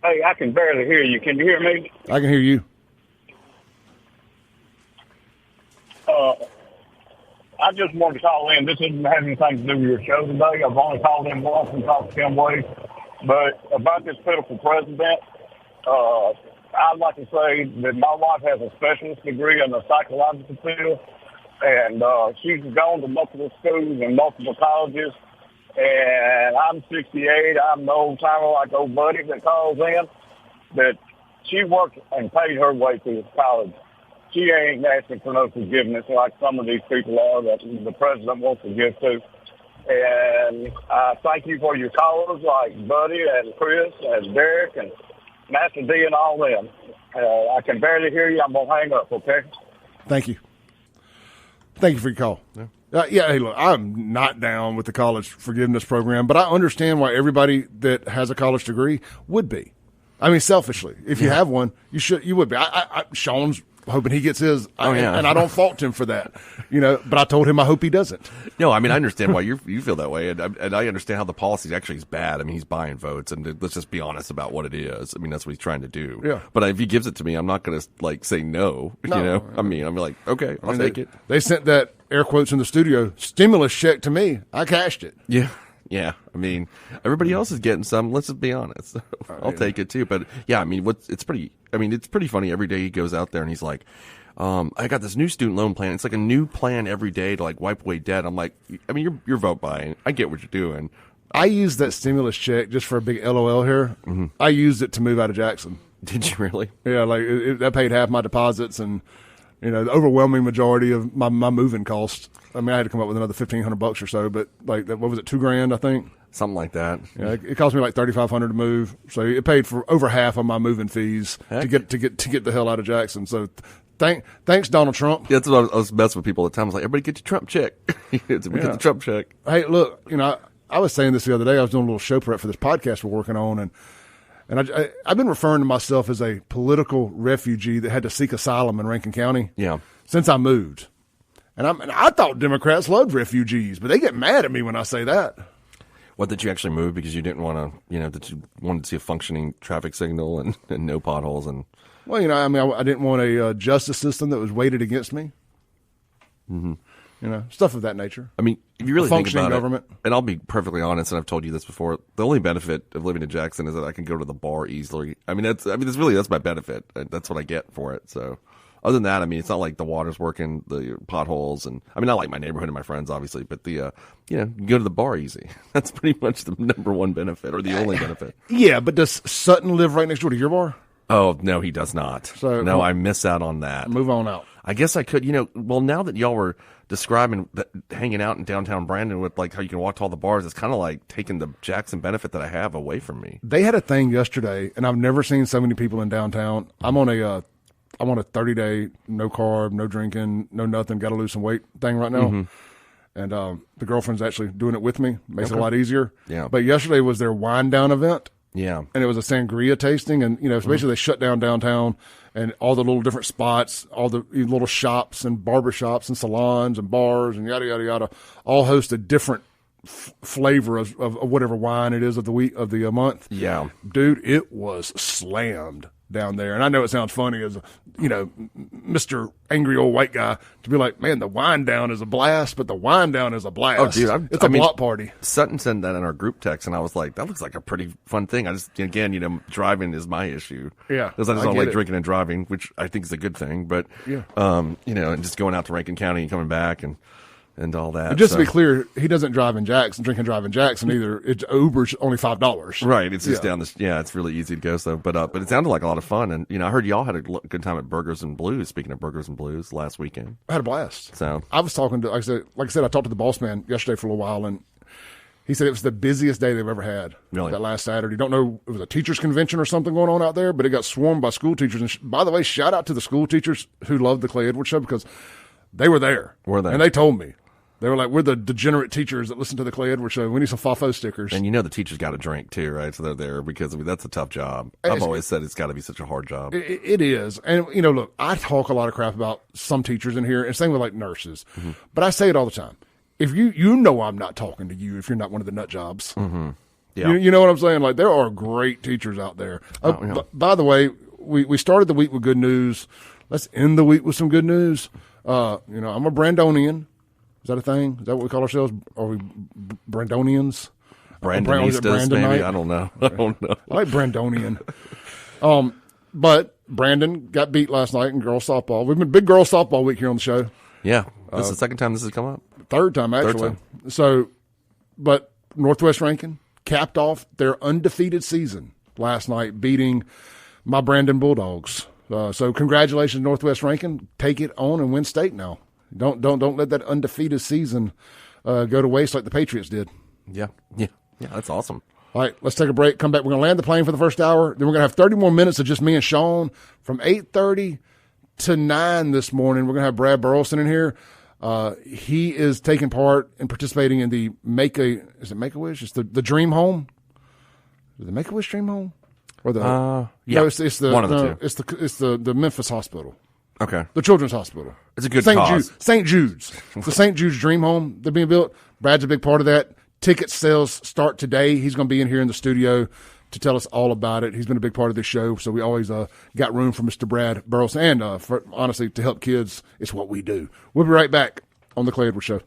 Speaker 6: Hey, I can barely hear you. Can you hear me?
Speaker 1: I can hear you.
Speaker 6: I just wanted to call in. This doesn't have anything to do with your show today. I've only called in once and talked to Tim Wade. But about this pitiful president, I'd like to say that my wife has a specialist degree in the psychological field, and she's gone to multiple schools and multiple colleges. And I'm 68. I'm the old timer like old buddy that calls in. That she worked and paid her way through college. She ain't asking for no forgiveness like some of these people are that the president wants to give to. And I thank you for your callers like Buddy and Chris and Derek and Master D and all them. I can barely hear you. I'm going to hang up, okay?
Speaker 1: Thank you. Thank you for your call. Hey, look, I'm not down with the college forgiveness program, but I understand why everybody that has a college degree would be. I mean, selfishly, if you have one, you would be. Shaun's hoping he gets his, and I don't fault him for that, but I told him I hope he doesn't.
Speaker 2: No, I mean, I understand why you feel that way, and I understand how the policy actually is bad. I mean, he's buying votes, and let's just be honest about what it is. I mean, that's what he's trying to do.
Speaker 1: Yeah.
Speaker 2: But if he gives it to me, I'm not going to, say no, I mean, I'm like, okay, I'll take it.
Speaker 1: They sent that, air quotes in the studio, stimulus check to me. I cashed it.
Speaker 2: Yeah. Yeah, I mean, everybody else is getting some. Let's just be honest. So I'll take it too. But yeah, I mean, it's pretty funny. Every day he goes out there and he's like, I got this new student loan plan. It's like a new plan every day to wipe away debt. I'm like, I mean, you're vote buying. I get what you're doing.
Speaker 1: I used that stimulus check just for a big LOL here. Mm-hmm. I used it to move out of Jackson.
Speaker 2: Did you really?
Speaker 1: Yeah, that paid half my deposits and, the overwhelming majority of my moving costs. I mean, I had to come up with another $1,500 or so, but what was it, $2,000, I think?
Speaker 2: Something like that.
Speaker 1: Yeah, it cost me $3,500 to move, so it paid for over half of my moving fees to get the hell out of Jackson. So, thanks, Donald Trump.
Speaker 2: Yeah, that's what I was messing with people at the time. I was like, everybody get your Trump check. Get the Trump check.
Speaker 1: Hey, look, I was saying this the other day. I was doing a little show prep for this podcast we're working on, and I've been referring to myself as a political refugee that had to seek asylum in Rankin County.
Speaker 2: Yeah.
Speaker 1: Since I moved. And I thought Democrats loved refugees, but they get mad at me when I say that.
Speaker 2: What, that you actually moved because you didn't want to, that you wanted to see a functioning traffic signal and no potholes and.
Speaker 1: Well, I didn't want a justice system that was weighted against me.
Speaker 2: Mm-hmm.
Speaker 1: stuff of that nature.
Speaker 2: I mean, if you really think
Speaker 1: functioning
Speaker 2: about
Speaker 1: government.
Speaker 2: it, and I'll be perfectly honest, and I've told you this before, the only benefit of living in Jackson is that I can go to the bar easily. That's my benefit. That's what I get for it. So, other than that, it's not like the water's working, the potholes, and not like my neighborhood and my friends, obviously, but you can go to the bar easy. That's pretty much the number one benefit, or the only benefit.
Speaker 1: Yeah, but does Sutton live right next door to your bar?
Speaker 2: Oh, no, he does not.
Speaker 1: So,
Speaker 2: no, I miss out on that.
Speaker 1: Move on out.
Speaker 2: I guess I could, well, now that y'all were describing hanging out in downtown Brandon with how you can walk to all the bars, it's kind of like taking the Jackson benefit that I have away from me.
Speaker 1: They had a thing yesterday, and I've never seen so many people in downtown. I'm on a 30-day no carb, no drinking, no nothing, got to lose some weight thing right now. Mm-hmm. And the girlfriend's actually doing it with me. Makes it a lot easier.
Speaker 2: Yeah.
Speaker 1: But yesterday was their wind down event.
Speaker 2: Yeah.
Speaker 1: And it was a sangria tasting. And, so basically they shut down downtown and all the little different spots, all the little shops and barber shops and salons and bars and yada, yada, yada, all host a different flavor of whatever wine it is of the week, of the month.
Speaker 2: Yeah.
Speaker 1: Dude, it was slammed down there. And I know it sounds funny as, Mr. Angry Old White Guy to be like, man, the wine down is a blast, but the wine down is a blast.
Speaker 2: Oh, dude,
Speaker 1: it's a block party.
Speaker 2: Sutton sent that in our group text, and I was like, that looks like a pretty fun thing. I just, again, driving is my issue.
Speaker 1: Yeah.
Speaker 2: Because I just don't like drinking and driving, which I think is a good thing. But,
Speaker 1: yeah.
Speaker 2: And just going out to Rankin County and coming back and all that.
Speaker 1: But just to be clear, he doesn't drive in Jackson, drink and drive in Jackson either. Uber's only $5.
Speaker 2: Right. It's just down it's really easy to go. So, but it sounded like a lot of fun. And, I heard y'all had a good time at Burgers and Blues, speaking of Burgers and Blues, last weekend.
Speaker 1: I had a blast.
Speaker 2: So
Speaker 1: I was talking to, like I said, I talked to the boss man yesterday for a little while, and he said it was the busiest day they've ever had.
Speaker 2: Really?
Speaker 1: That last Saturday. Don't know, it was a teachers convention or something going on out there, but it got swarmed by school teachers. And by the way, shout out to the school teachers who loved the Clay Edwards show, because they were there.
Speaker 2: Were they?
Speaker 1: And they told me. They were like, we're the degenerate teachers that listen to the Clay Edwards show. We need some FAFO stickers.
Speaker 2: And the teachers got to drink too, right? So they're there because that's a tough job. I've always said it's got to be such a hard job.
Speaker 1: It is. And, look, I talk a lot of crap about some teachers in here, and same with like nurses. Mm-hmm. But I say it all the time. If I'm not talking to you if you're not one of the nut jobs.
Speaker 2: Mm-hmm. Yeah.
Speaker 1: You know what I'm saying? Like, there are great teachers out there. By the way, we started the week with good news. Let's end the week with some good news. I'm a Brandonian. Is that a thing? Is that what we call ourselves? Are we Brandonians?
Speaker 2: Brandonistas, maybe? I don't know. I
Speaker 1: like Brandonian. But Brandon got beat last night in girls softball. We've been big girls softball week here on the show.
Speaker 2: Yeah. This is the second time this has come up.
Speaker 1: Third time, actually. So, but Northwest Rankin capped off their undefeated season last night, beating my Brandon Bulldogs. So congratulations, Northwest Rankin. Take it on and win state now. Don't let that undefeated season go to waste like the Patriots did.
Speaker 2: Yeah, that's awesome.
Speaker 1: All right, let's take a break. Come back. We're going to land the plane for the first hour. Then we're going to have 30 more minutes of just me and Shaun from 8:30 to 9 this morning. We're going to have Brad Burleson in here. He is taking part and participating in the Make-A-Wish? It's the Dream Home. Is it the Make-A-Wish Dream Home? Or the
Speaker 2: No,
Speaker 1: it's the
Speaker 2: one of the two.
Speaker 1: It's the Memphis Hospital.
Speaker 2: Okay.
Speaker 1: The Children's Hospital.
Speaker 2: It's a good cause.
Speaker 1: St. Jude's. It's the St. Jude's Dream Home that's being built. Brad's a big part of that. Ticket sales start today. He's going to be in here in the studio to tell us all about it. He's been a big part of this show, so we always got room for Mr. Brad Burleson. And honestly, to help kids, it's what we do. We'll be right back on the Clay Edwards Show.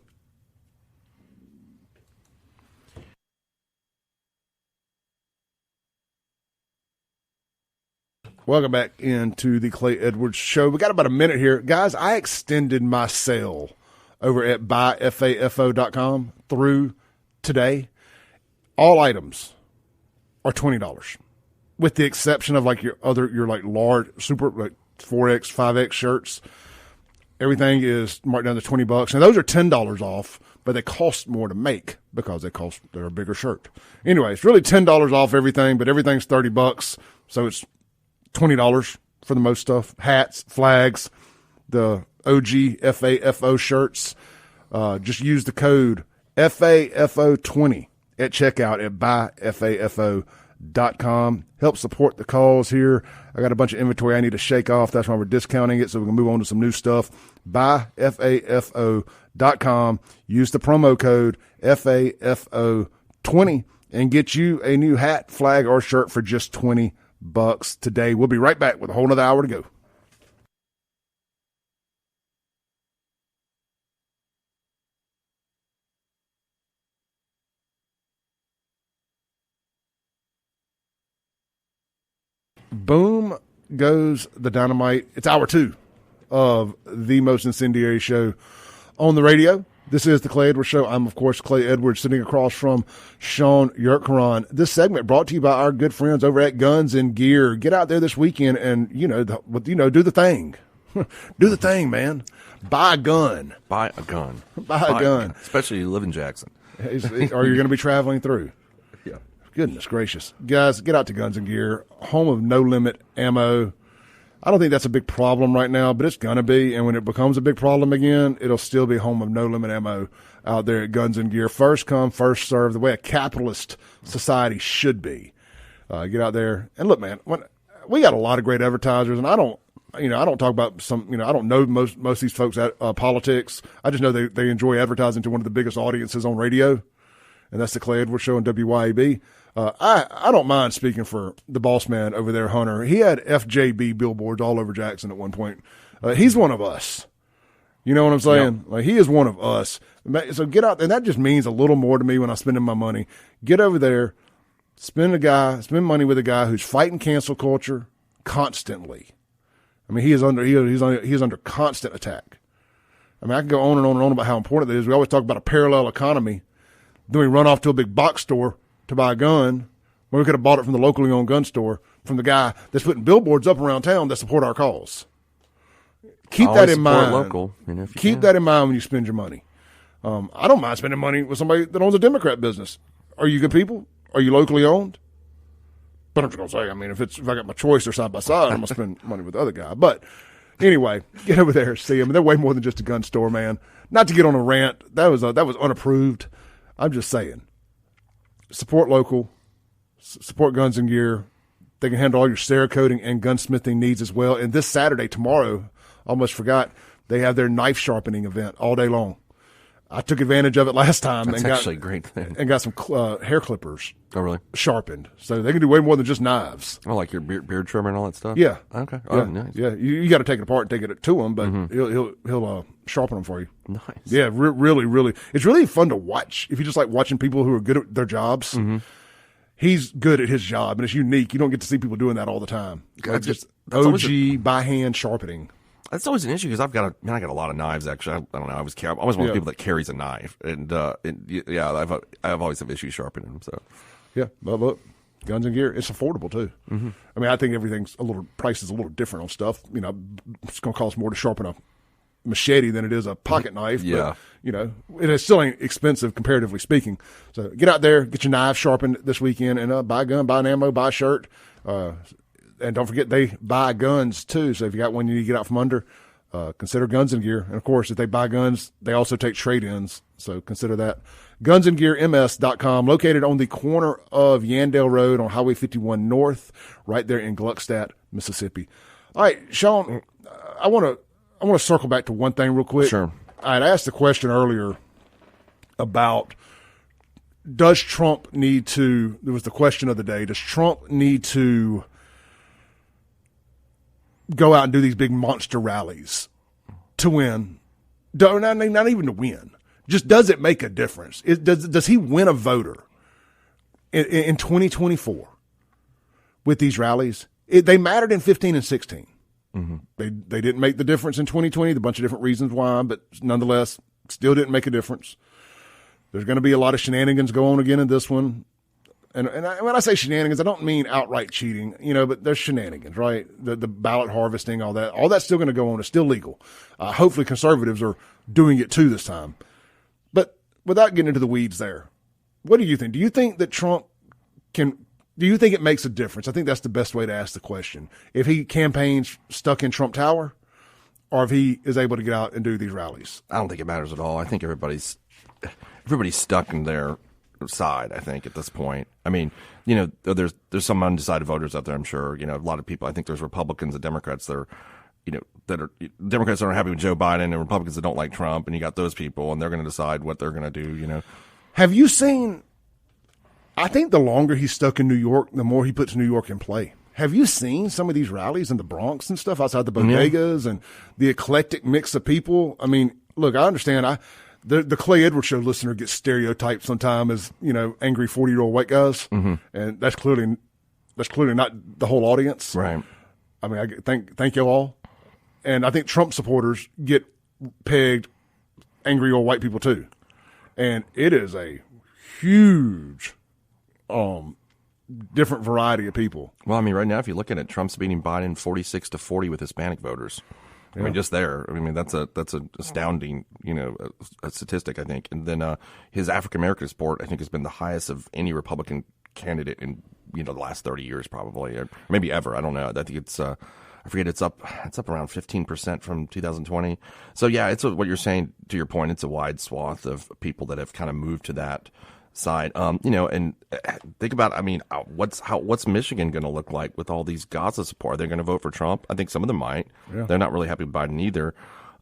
Speaker 1: Welcome back into the Clay Edwards Show. We got about a minute here. Guys, I extended my sale over at buyfafo.com through today. All items are $20, with the exception of like your like large, super, like 4X, 5X shirts. Everything is marked down to $20. And those are $10 off, but they cost more to make because they're a bigger shirt. Anyway, it's really $10 off everything, but everything's $30. So it's $20 for the most stuff. Hats, flags, the OG FAFO shirts. Just use the code FAFO20 at checkout at buyfafo.com. Help support the cause here. I got a bunch of inventory I need to shake off. That's why we're discounting it, so we can move on to some new stuff. Buyfafo.com. Use the promo code FAFO20 and get you a new hat, flag, or shirt for just $20 today. We'll be right back with a whole nother hour to go. boom goes the dynamite. It's hour 2 of the most incendiary show on the radio. This is the Clay Edwards Show. I'm, of course, Clay Edwards, sitting across from Shaun YURTKURAN. This segment brought to you by our good friends over at Guns and Gear. Get out there this weekend and, do the thing. Do the thing, man. Buy a gun.
Speaker 2: Buy a gun.
Speaker 1: Buy a gun.
Speaker 2: Especially you live in Jackson.
Speaker 1: Or you're going to be traveling through.
Speaker 2: Yeah.
Speaker 1: Goodness gracious. Guys, get out to Guns and Gear, home of no-limit ammo. I don't think that's a big problem right now, but it's going to be. And when it becomes a big problem again, it'll still be home of no-limit ammo out there at Guns and Gear. First come, first serve, the way a capitalist society should be. Get out there. And look, man, we got a lot of great advertisers, and I don't talk about I don't know most of these folks at politics. I just know they enjoy advertising to one of the biggest audiences on radio, and that's the Clay Edwards Show on WYAB. I don't mind speaking for the boss man over there, Hunter. He had FJB billboards all over Jackson at one point. He's one of us. You know what I'm saying? Yep. Like, he is one of us. So get out, and that just means a little more to me when I'm spending my money. Get over there, spend money with a guy who's fighting cancel culture constantly. I mean, he is under constant attack. I mean, I can go on and on and on about how important it is. We always talk about a parallel economy. Then we run off to a big box store to buy a gun when we could have bought it from the locally owned gun store from the guy that's putting billboards up around town that support our cause. Keep that in mind.
Speaker 2: Local,
Speaker 1: Keep that in mind when you spend your money. I don't mind spending money with somebody that owns a Democrat business. Are you good people? Are you locally owned? But I'm just gonna say, I mean, if I got my choice, they're side by side, I'm gonna spend money with the other guy. But anyway, get over there, see them. They're way more than just a gun store, man. Not to get on a rant. That was unapproved. I'm just saying. Support local, support Guns and Gear. They can handle all your Cerakoting and gunsmithing needs as well. And this Saturday, tomorrow, almost forgot, they have their knife sharpening event all day long. I took advantage of it last time.
Speaker 2: That's actually a great thing.
Speaker 1: And got some hair clippers.
Speaker 2: Oh, really?
Speaker 1: Sharpened. So they can do way more than just knives.
Speaker 2: Oh, like your beard trimmer and all that stuff?
Speaker 1: Yeah.
Speaker 2: Okay.
Speaker 1: Oh,
Speaker 2: yeah. Nice.
Speaker 1: Yeah. You got to take it apart and take it to him, but he'll sharpen them for you.
Speaker 2: Nice.
Speaker 1: Yeah, really, really. It's really fun to watch. If you just like watching people who are good at their jobs, he's good at his job, and it's unique. You don't get to see people doing that all the time. Like just OG by hand sharpening.
Speaker 2: That's always an issue because I got a lot of knives. Actually, I don't know. I was one of the people that carries a knife, and I've always have issues sharpening them. So
Speaker 1: yeah, but look, Guns and Gear, it's affordable too. I mean, I think price is a little different on stuff. You know, it's going to cost more to sharpen a machete than it is a pocket knife.
Speaker 2: Yeah,
Speaker 1: but, it still ain't expensive comparatively speaking. So get out there, get your knife sharpened this weekend, and buy a gun, buy an ammo, buy a shirt. And don't forget, they buy guns, too. So if you got one you need to get out from under, consider Guns and Gear. And, of course, if they buy guns, they also take trade-ins. So consider that. GunsandGearMS.com, located on the corner of Yandell Road on Highway 51 North, right there in Gluckstadt, Mississippi. All right, Shaun, I want to circle back to one thing real quick.
Speaker 2: Sure.
Speaker 1: I had asked the question earlier about does Trump need to – there was the question of the day. Does Trump need to – go out and do these big monster rallies to win? Not even to win. Just does it make a difference? Does he win a voter in 2024 with these rallies? They mattered in 15 and 16. They didn't make the difference in 2020. A bunch of different reasons why, but nonetheless, still didn't make a difference. There's going to be a lot of shenanigans going on again in this one. And when I say shenanigans, I don't mean outright cheating, but there's shenanigans, right? The ballot harvesting, all that's still going to go on. It's still legal. Hopefully conservatives are doing it too this time. But without getting into the weeds there, what do you think? Do you think that Trump do you think it makes a difference? I think that's the best way to ask the question. If he campaigns stuck in Trump Tower, or if he is able to get out and do these rallies?
Speaker 2: I don't think it matters at all. I think everybody's stuck in their side, I think, at this point. I mean, there's some undecided voters out there, I'm sure. A lot of people, I think there's Republicans and Democrats that are Democrats that aren't happy with Joe Biden and Republicans that don't like Trump, and you got those people, and they're going to decide what they're going to do,
Speaker 1: Have you seen, I think the longer he's stuck in New York, the more he puts New York in play. Have you seen some of these rallies in the Bronx and stuff outside the bodegas and the eclectic mix of people? I mean, look, I understand. The Clay Edwards Show listener gets stereotyped sometimes as, angry 40-year-old white guys. And that's clearly That's clearly not the whole audience.
Speaker 2: Right.
Speaker 1: I mean, thank you all. And I think Trump supporters get pegged angry old white people too. And it is a huge, different variety of people.
Speaker 2: Well, I mean, right now, if you look at it, Trump's beating Biden 46-40 with Hispanic voters. I mean, just there. I mean, that's a astounding, a statistic, I think. And then his African American support, I think, has been the highest of any Republican candidate in the last 30 years, probably, or maybe ever. I don't know. I think it's I forget. It's up around 15% from 2020. So yeah, it's what you're saying. To your point, it's a wide swath of people that have kind of moved to that side. And think about, I mean, what's Michigan going to look like with all these Gaza support? Are they going to vote for Trump? I think some of them might. Yeah. They're not really happy with Biden either.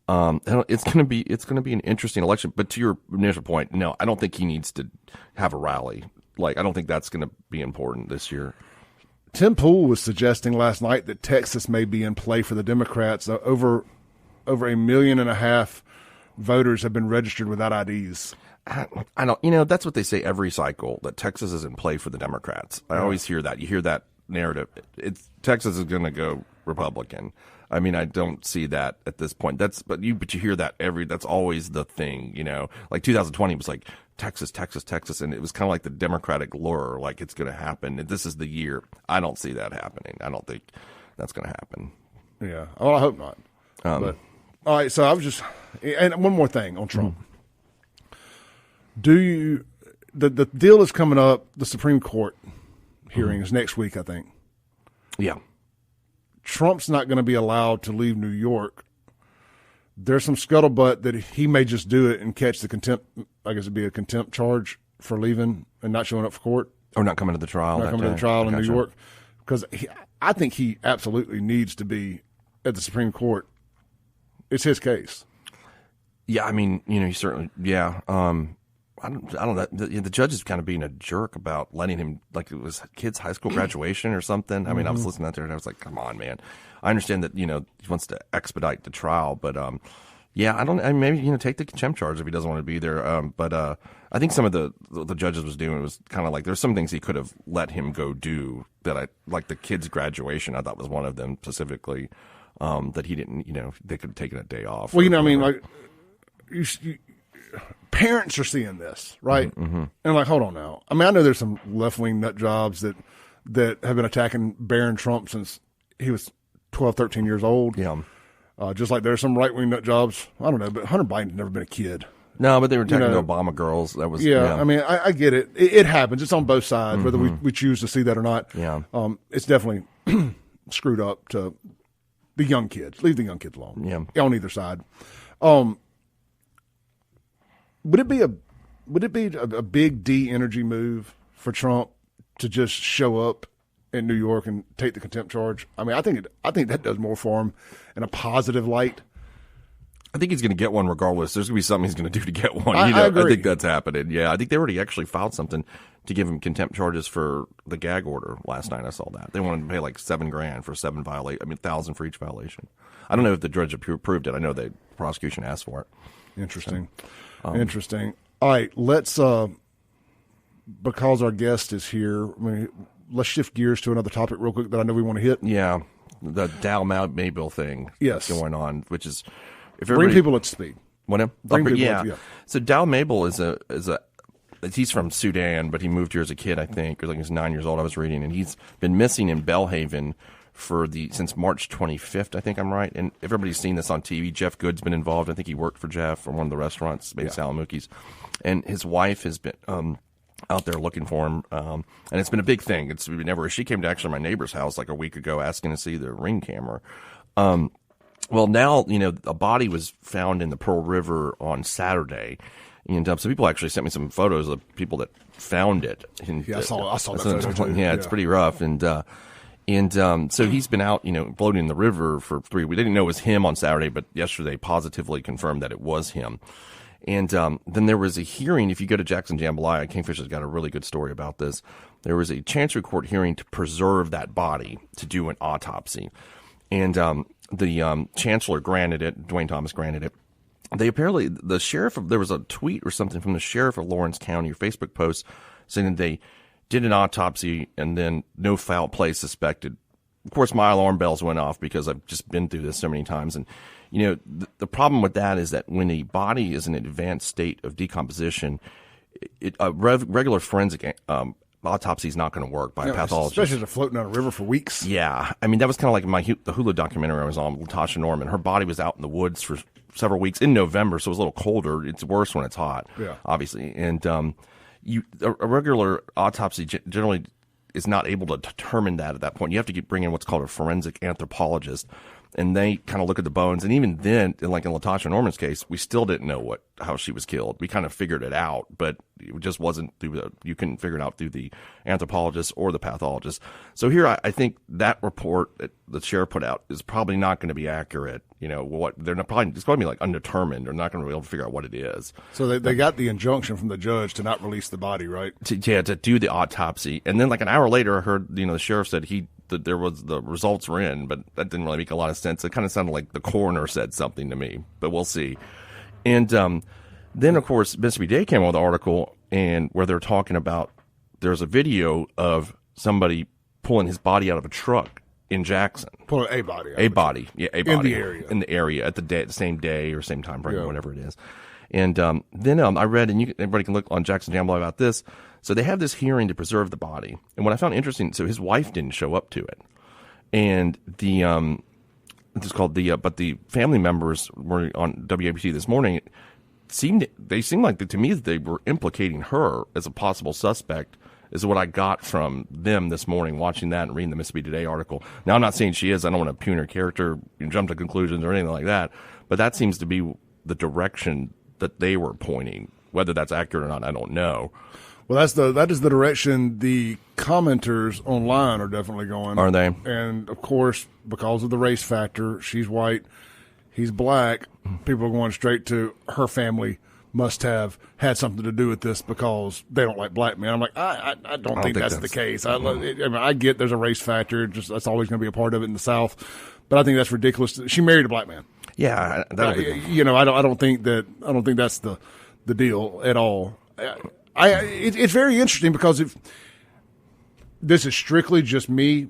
Speaker 2: It's going to be an interesting election. But to your initial point, no, I don't think he needs to have a rally. Like, I don't think that's going to be important this year.
Speaker 1: Tim Pool was suggesting last night that Texas may be in play for the Democrats. Over 1.5 million voters have been registered without IDs.
Speaker 2: I don't, that's what they say every cycle, that Texas is in play for the Democrats. I always hear that. You hear that narrative. Texas is going to go Republican. I mean, I don't see that at this point. But you hear that that's always the thing, like 2020 was like Texas, and it was kind of like the Democratic lure, like it's going to happen. This is the year. I don't see that happening. I don't think that's going to happen.
Speaker 1: Yeah. Well, I hope not. But all right. So and one more thing on Trump. The deal is coming up, the Supreme Court hearing is next week, I think.
Speaker 2: Yeah.
Speaker 1: Trump's not going to be allowed to leave New York. There's some scuttlebutt that he may just do it and catch the contempt, I guess it'd be a contempt charge for leaving and not showing up for court.
Speaker 2: Or not coming to the trial.
Speaker 1: Not coming to the trial in New York. Because I think he absolutely needs to be at the Supreme Court. It's his case.
Speaker 2: Yeah, I mean, he certainly, yeah. I don't know. The judge is kind of being a jerk about letting him, like it was kid's high school graduation or something. I mean, I was listening out there and I was like, come on, man. I understand that, he wants to expedite the trial, but, maybe, take the contempt charge if he doesn't want to be there. I think some of the judges was doing was kind of like, there's some things he could have let him go do that like the kid's graduation, I thought was one of them specifically, that he didn't, they could have taken a day off.
Speaker 1: Well, I mean, like, parents are seeing this, right? Mm-hmm. And like, hold on now. I mean, I know there's some left-wing nut jobs that have been attacking Barron Trump since he was 12, 13 years old.
Speaker 2: Yeah.
Speaker 1: Just like there's some right-wing nut jobs. I don't know, but Hunter Biden's never been a kid.
Speaker 2: No, but they were attacking the Obama girls. That was
Speaker 1: I mean, I get it. It happens. It's on both sides, whether we choose to see that or not.
Speaker 2: Yeah.
Speaker 1: It's definitely screwed up to the young kids. Leave the young kids alone.
Speaker 2: Yeah.
Speaker 1: On either side. Would it be a big D energy move for Trump to just show up in New York and take the contempt charge? I mean, I think that does more for him in a positive light.
Speaker 2: I think he's going to get one regardless. There's going to be something he's going to do to get one.
Speaker 1: I agree.
Speaker 2: I think that's happening. Yeah, I think they already actually filed something to give him contempt charges for the gag order last night. I saw that. They wanted to pay like $7,000 for $1,000 for each violation. I don't know if the judge approved it. I know the prosecution asked for it.
Speaker 1: Interesting. Interesting. All right, let's because our guest is here, let's shift gears to another topic real quick that I know we want to hit.
Speaker 2: Yeah, the Dau Mabil thing that's going on, which is
Speaker 1: bring people up to speed.
Speaker 2: What? So Dau Mabil he's from Sudan, but he moved here as a kid, I think, or like he's 9 years old. I was reading, and he's been missing in Belhaven since March 25th, I think I'm right. And everybody's seen this on TV. Jeff Good's been involved. I think he worked for Jeff from one of the restaurants, made Salamukis. And his wife has been out there looking for him. And it's been a big thing. She came to actually my neighbor's house like a week ago asking to see the Ring camera. Well, now, a body was found in the Pearl River on Saturday. And so people actually sent me some photos of people that found it. And,
Speaker 1: I saw that photo too.
Speaker 2: Yeah, it's pretty rough. And so he's been out, floating in the river for 3 weeks. They didn't know it was him on Saturday, but yesterday positively confirmed that it was him. And then there was a hearing. If you go to Jackson Jambalaya, Kingfisher's got a really good story about this. There was a Chancery Court hearing to preserve that body, to do an autopsy. And the chancellor granted it. Dwayne Thomas granted it. The sheriff, there was a tweet or something from the sheriff of Lawrence County, or Facebook post, saying they did an autopsy, and then no foul play suspected. Of course, my alarm bells went off because I've just been through this so many times. And, the problem with that is that when a body is in an advanced state of decomposition, a regular forensic autopsy is not going to work by a pathologist.
Speaker 1: Especially if they're floating on a river for weeks.
Speaker 2: Yeah. I mean, that was kind of like the Hulu documentary I was on, Latasha Norman. Her body was out in the woods for several weeks in November, so it was a little colder. It's worse when it's hot, obviously. And a regular autopsy generally is not able to determine that at that point. You have to bring in what's called a forensic anthropologist, and they kind of look at the bones. And even then, like in Latasha Norman's case, we still didn't know how she was killed. We kind of figured it out, but it just wasn't you couldn't figure it out through the anthropologist or the pathologist. So here, I think that report that the sheriff put out is probably not going to be accurate. It's going to be like undetermined. They're not going to be able to figure out what it is.
Speaker 1: So they got the injunction from the judge to not release the body, right?
Speaker 2: To do the autopsy. And then like an hour later, I heard, the sheriff said that the results were in, but that didn't really make a lot of sense. It kind of sounded like the coroner said something to me, but we'll see. And then, of course, Mississippi Day came out with an article and where they're talking about there's a video of somebody pulling his body out of a truck in Jackson.
Speaker 1: Pulling a body.
Speaker 2: A body.
Speaker 1: In the area.
Speaker 2: In the area at the same day or same time frame or whatever it is. And then I read, and everybody can look on Jackson Jambalaya about this. So they have this hearing to preserve the body. And what I found interesting, so his wife didn't show up to it. And but the family members were on WABC this morning. They seemed like, to me, they were implicating her as a possible suspect, is what I got from them this morning, watching that and reading the Mississippi Today article. Now, I'm not saying she is. I don't want to impugn her character and jump to conclusions or anything like that. But that seems to be the direction that they were pointing. Whether that's accurate or not, I don't know.
Speaker 1: Well, that is the direction the commenters online are definitely going.
Speaker 2: Are they?
Speaker 1: And, of course, because of the race factor, she's white, he's black, people are going straight to her family must have had something to do with this because they don't like black men. I'm like, I don't think that's the case. I get there's a race factor. Just that's always going to be a part of it in the South. But I think that's ridiculous. She married a black man.
Speaker 2: Yeah.
Speaker 1: I don't think that's the deal at all. It's very interesting because if this is strictly just me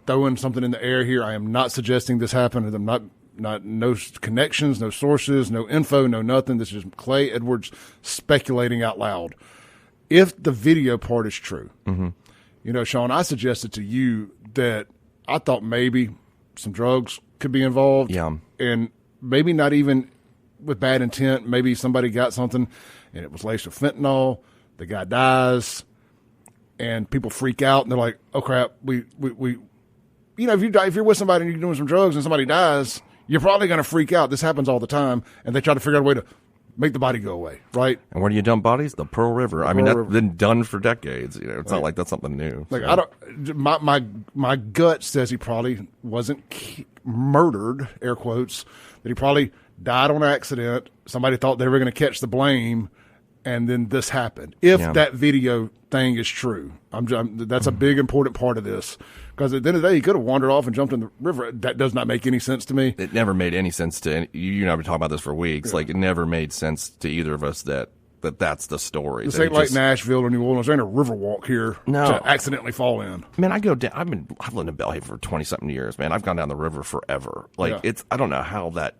Speaker 1: throwing something in the air here, I am not suggesting this happened. I'm not no connections, no sources, no info, no nothing. This is Clay Edwards speculating out loud. If the video part is true, Shaun, I suggested to you that I thought maybe some drugs could be involved.
Speaker 2: Yeah.
Speaker 1: And maybe not even with bad intent. Maybe somebody got something and it was laced with fentanyl. The guy dies and people freak out and they're like, oh crap, if you're with somebody and you're doing some drugs and somebody dies, you're probably going to freak out. This happens all the time. And they try to figure out a way to make the body go away, right?
Speaker 2: And where do you dump bodies? The Pearl River. That's been done for decades. It's not like that's something new.
Speaker 1: Like, so. My gut says he probably wasn't murdered, air quotes, that he probably died on accident. Somebody thought they were going to catch the blame, and then this happened. If that video thing is true, that's a big, important part of this. Because at the end of the day, he could have wandered off and jumped in the river. That does not make any sense to me.
Speaker 2: It never made any sense to you and I have been talking about this for weeks. Yeah. Like, it never made sense to either of us that's the story.
Speaker 1: This ain't like Nashville or New Orleans. There ain't a river walk here to accidentally fall in.
Speaker 2: Man, I go down. I've lived in Belhaven for 20-something years, man. I've gone down the river forever. Like, I don't know how that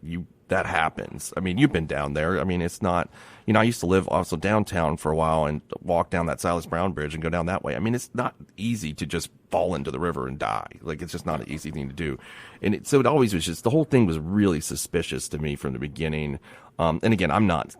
Speaker 2: happens. I mean, you've been down there. I mean, it's not, I used to live also downtown for a while and walk down that Silas Brown Bridge and go down that way. I mean, it's not easy to just fall into the river and die. Like, it's just not an easy thing to do. And so it always was just, the whole thing was really suspicious to me from the beginning. And again, I'm not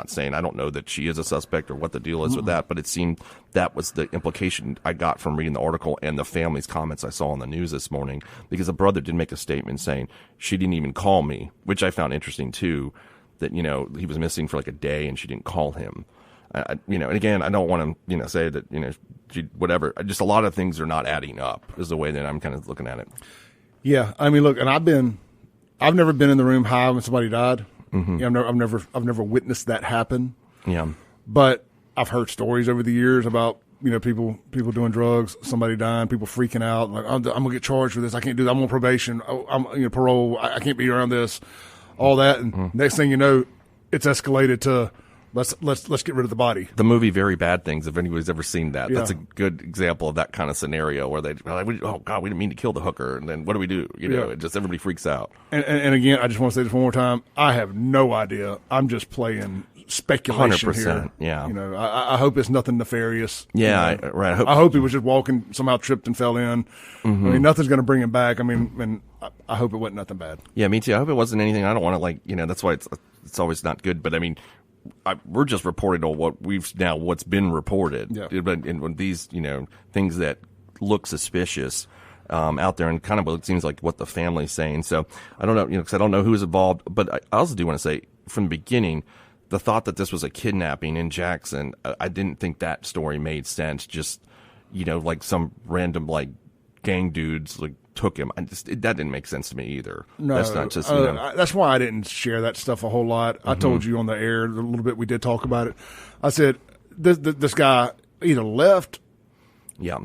Speaker 2: saying I don't know that she is a suspect or what the deal is with that, but it seemed that was the implication I got from reading the article and the family's comments I saw on the news this morning, because the brother did make a statement saying she didn't even call me, which I found interesting too, that, he was missing for like a day and she didn't call him. And again, I don't want to, say that, she, whatever, just a lot of things are not adding up is the way that I'm kind of looking at it.
Speaker 1: Yeah. I mean, look, and I've never been in the room high when somebody died. Mm-hmm. I've never witnessed that happen.
Speaker 2: Yeah.
Speaker 1: But I've heard stories over the years about, people doing drugs, somebody dying, people freaking out, like, I'm going to get charged with this. I can't do that. I'm on probation. I'm parole. I can't be around this, all that. And next thing you know, it's escalated to let's get rid of the body.
Speaker 2: The movie Very Bad Things, if anybody's ever seen that,
Speaker 1: Yeah.
Speaker 2: that's a good example of that kind of scenario where oh God, we didn't mean to kill the hooker, and then what do we do? It just everybody freaks out.
Speaker 1: And again, I just want to say this one more time. I have no idea. I'm just playing speculation
Speaker 2: 100%,
Speaker 1: here.
Speaker 2: yeah.
Speaker 1: I hope it's nothing nefarious.
Speaker 2: Yeah, right.
Speaker 1: I hope he was just walking, somehow tripped and fell in. I mean, nothing's going to bring him back. I mean, and I hope it wasn't nothing bad.
Speaker 2: Yeah, me too. I hope it wasn't anything. I don't want to that's why it's always not good. But I mean, we're just reporting on what's been reported.
Speaker 1: Yeah.
Speaker 2: And when these things that look suspicious out there, and kind of what it seems like what the family's saying. So I don't know, because I don't know who's involved. But I also do want to say from the beginning, the thought that this was a kidnapping in Jackson, I didn't think that story made sense. Just like some random gang dudes took him. That didn't make sense to me either.
Speaker 1: No,
Speaker 2: that's not just.
Speaker 1: That's why I didn't share that stuff a whole lot. I told you on the air a little bit. We did talk about it. I said this guy either left,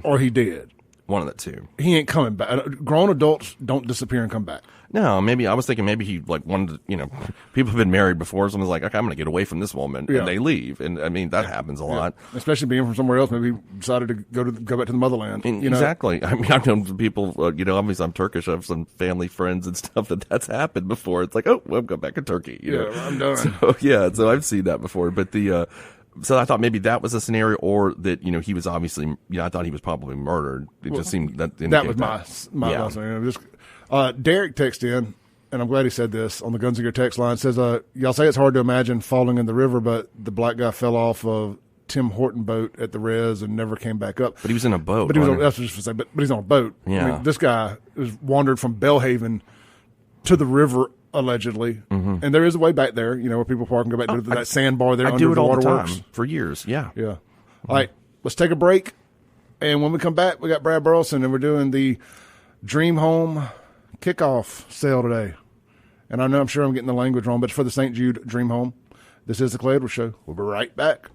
Speaker 1: or he did.
Speaker 2: One of the two.
Speaker 1: He ain't coming back. Grown adults don't disappear and come back.
Speaker 2: No, I was thinking maybe he wanted to, people have been married before. Someone's like, okay, I'm going to get away from this woman, and they leave. And I mean, that happens a lot.
Speaker 1: Especially being from somewhere else. Maybe he decided to go back to the motherland.
Speaker 2: Exactly. I mean, I've known some people, obviously I'm Turkish. I have some family friends and stuff that's happened before. It's like, oh, well, go back to Turkey.
Speaker 1: I'm done.
Speaker 2: So I've seen that before. But so I thought maybe that was a scenario, or that he was obviously, I thought he was probably murdered. It just seemed that
Speaker 1: was my lesson. Derek texted in, and I'm glad he said this on the Guns and Gear text line. Says, y'all say it's hard to imagine falling in the river, but the black guy fell off of Tim Horton boat at the res and never came back up.
Speaker 2: But he was in a boat.
Speaker 1: But he was on, that's what I was going to say. But he's on a boat.
Speaker 2: Yeah.
Speaker 1: I mean, this guy was wandered from Bellhaven to the river allegedly, and there is a way back there. Where people park and go back to that sandbar there.
Speaker 2: I
Speaker 1: under
Speaker 2: do it
Speaker 1: the
Speaker 2: all the
Speaker 1: waterworks.
Speaker 2: time for years. Yeah.
Speaker 1: Yeah. All right, let's take a break, and when we come back, we got Brad Burleson, and we're doing the Dream Home kickoff sale today. And I know I'm sure I'm getting the language wrong, but it's for the St. Jude Dream Home. This is the Clay Edwards Show. We'll be right back.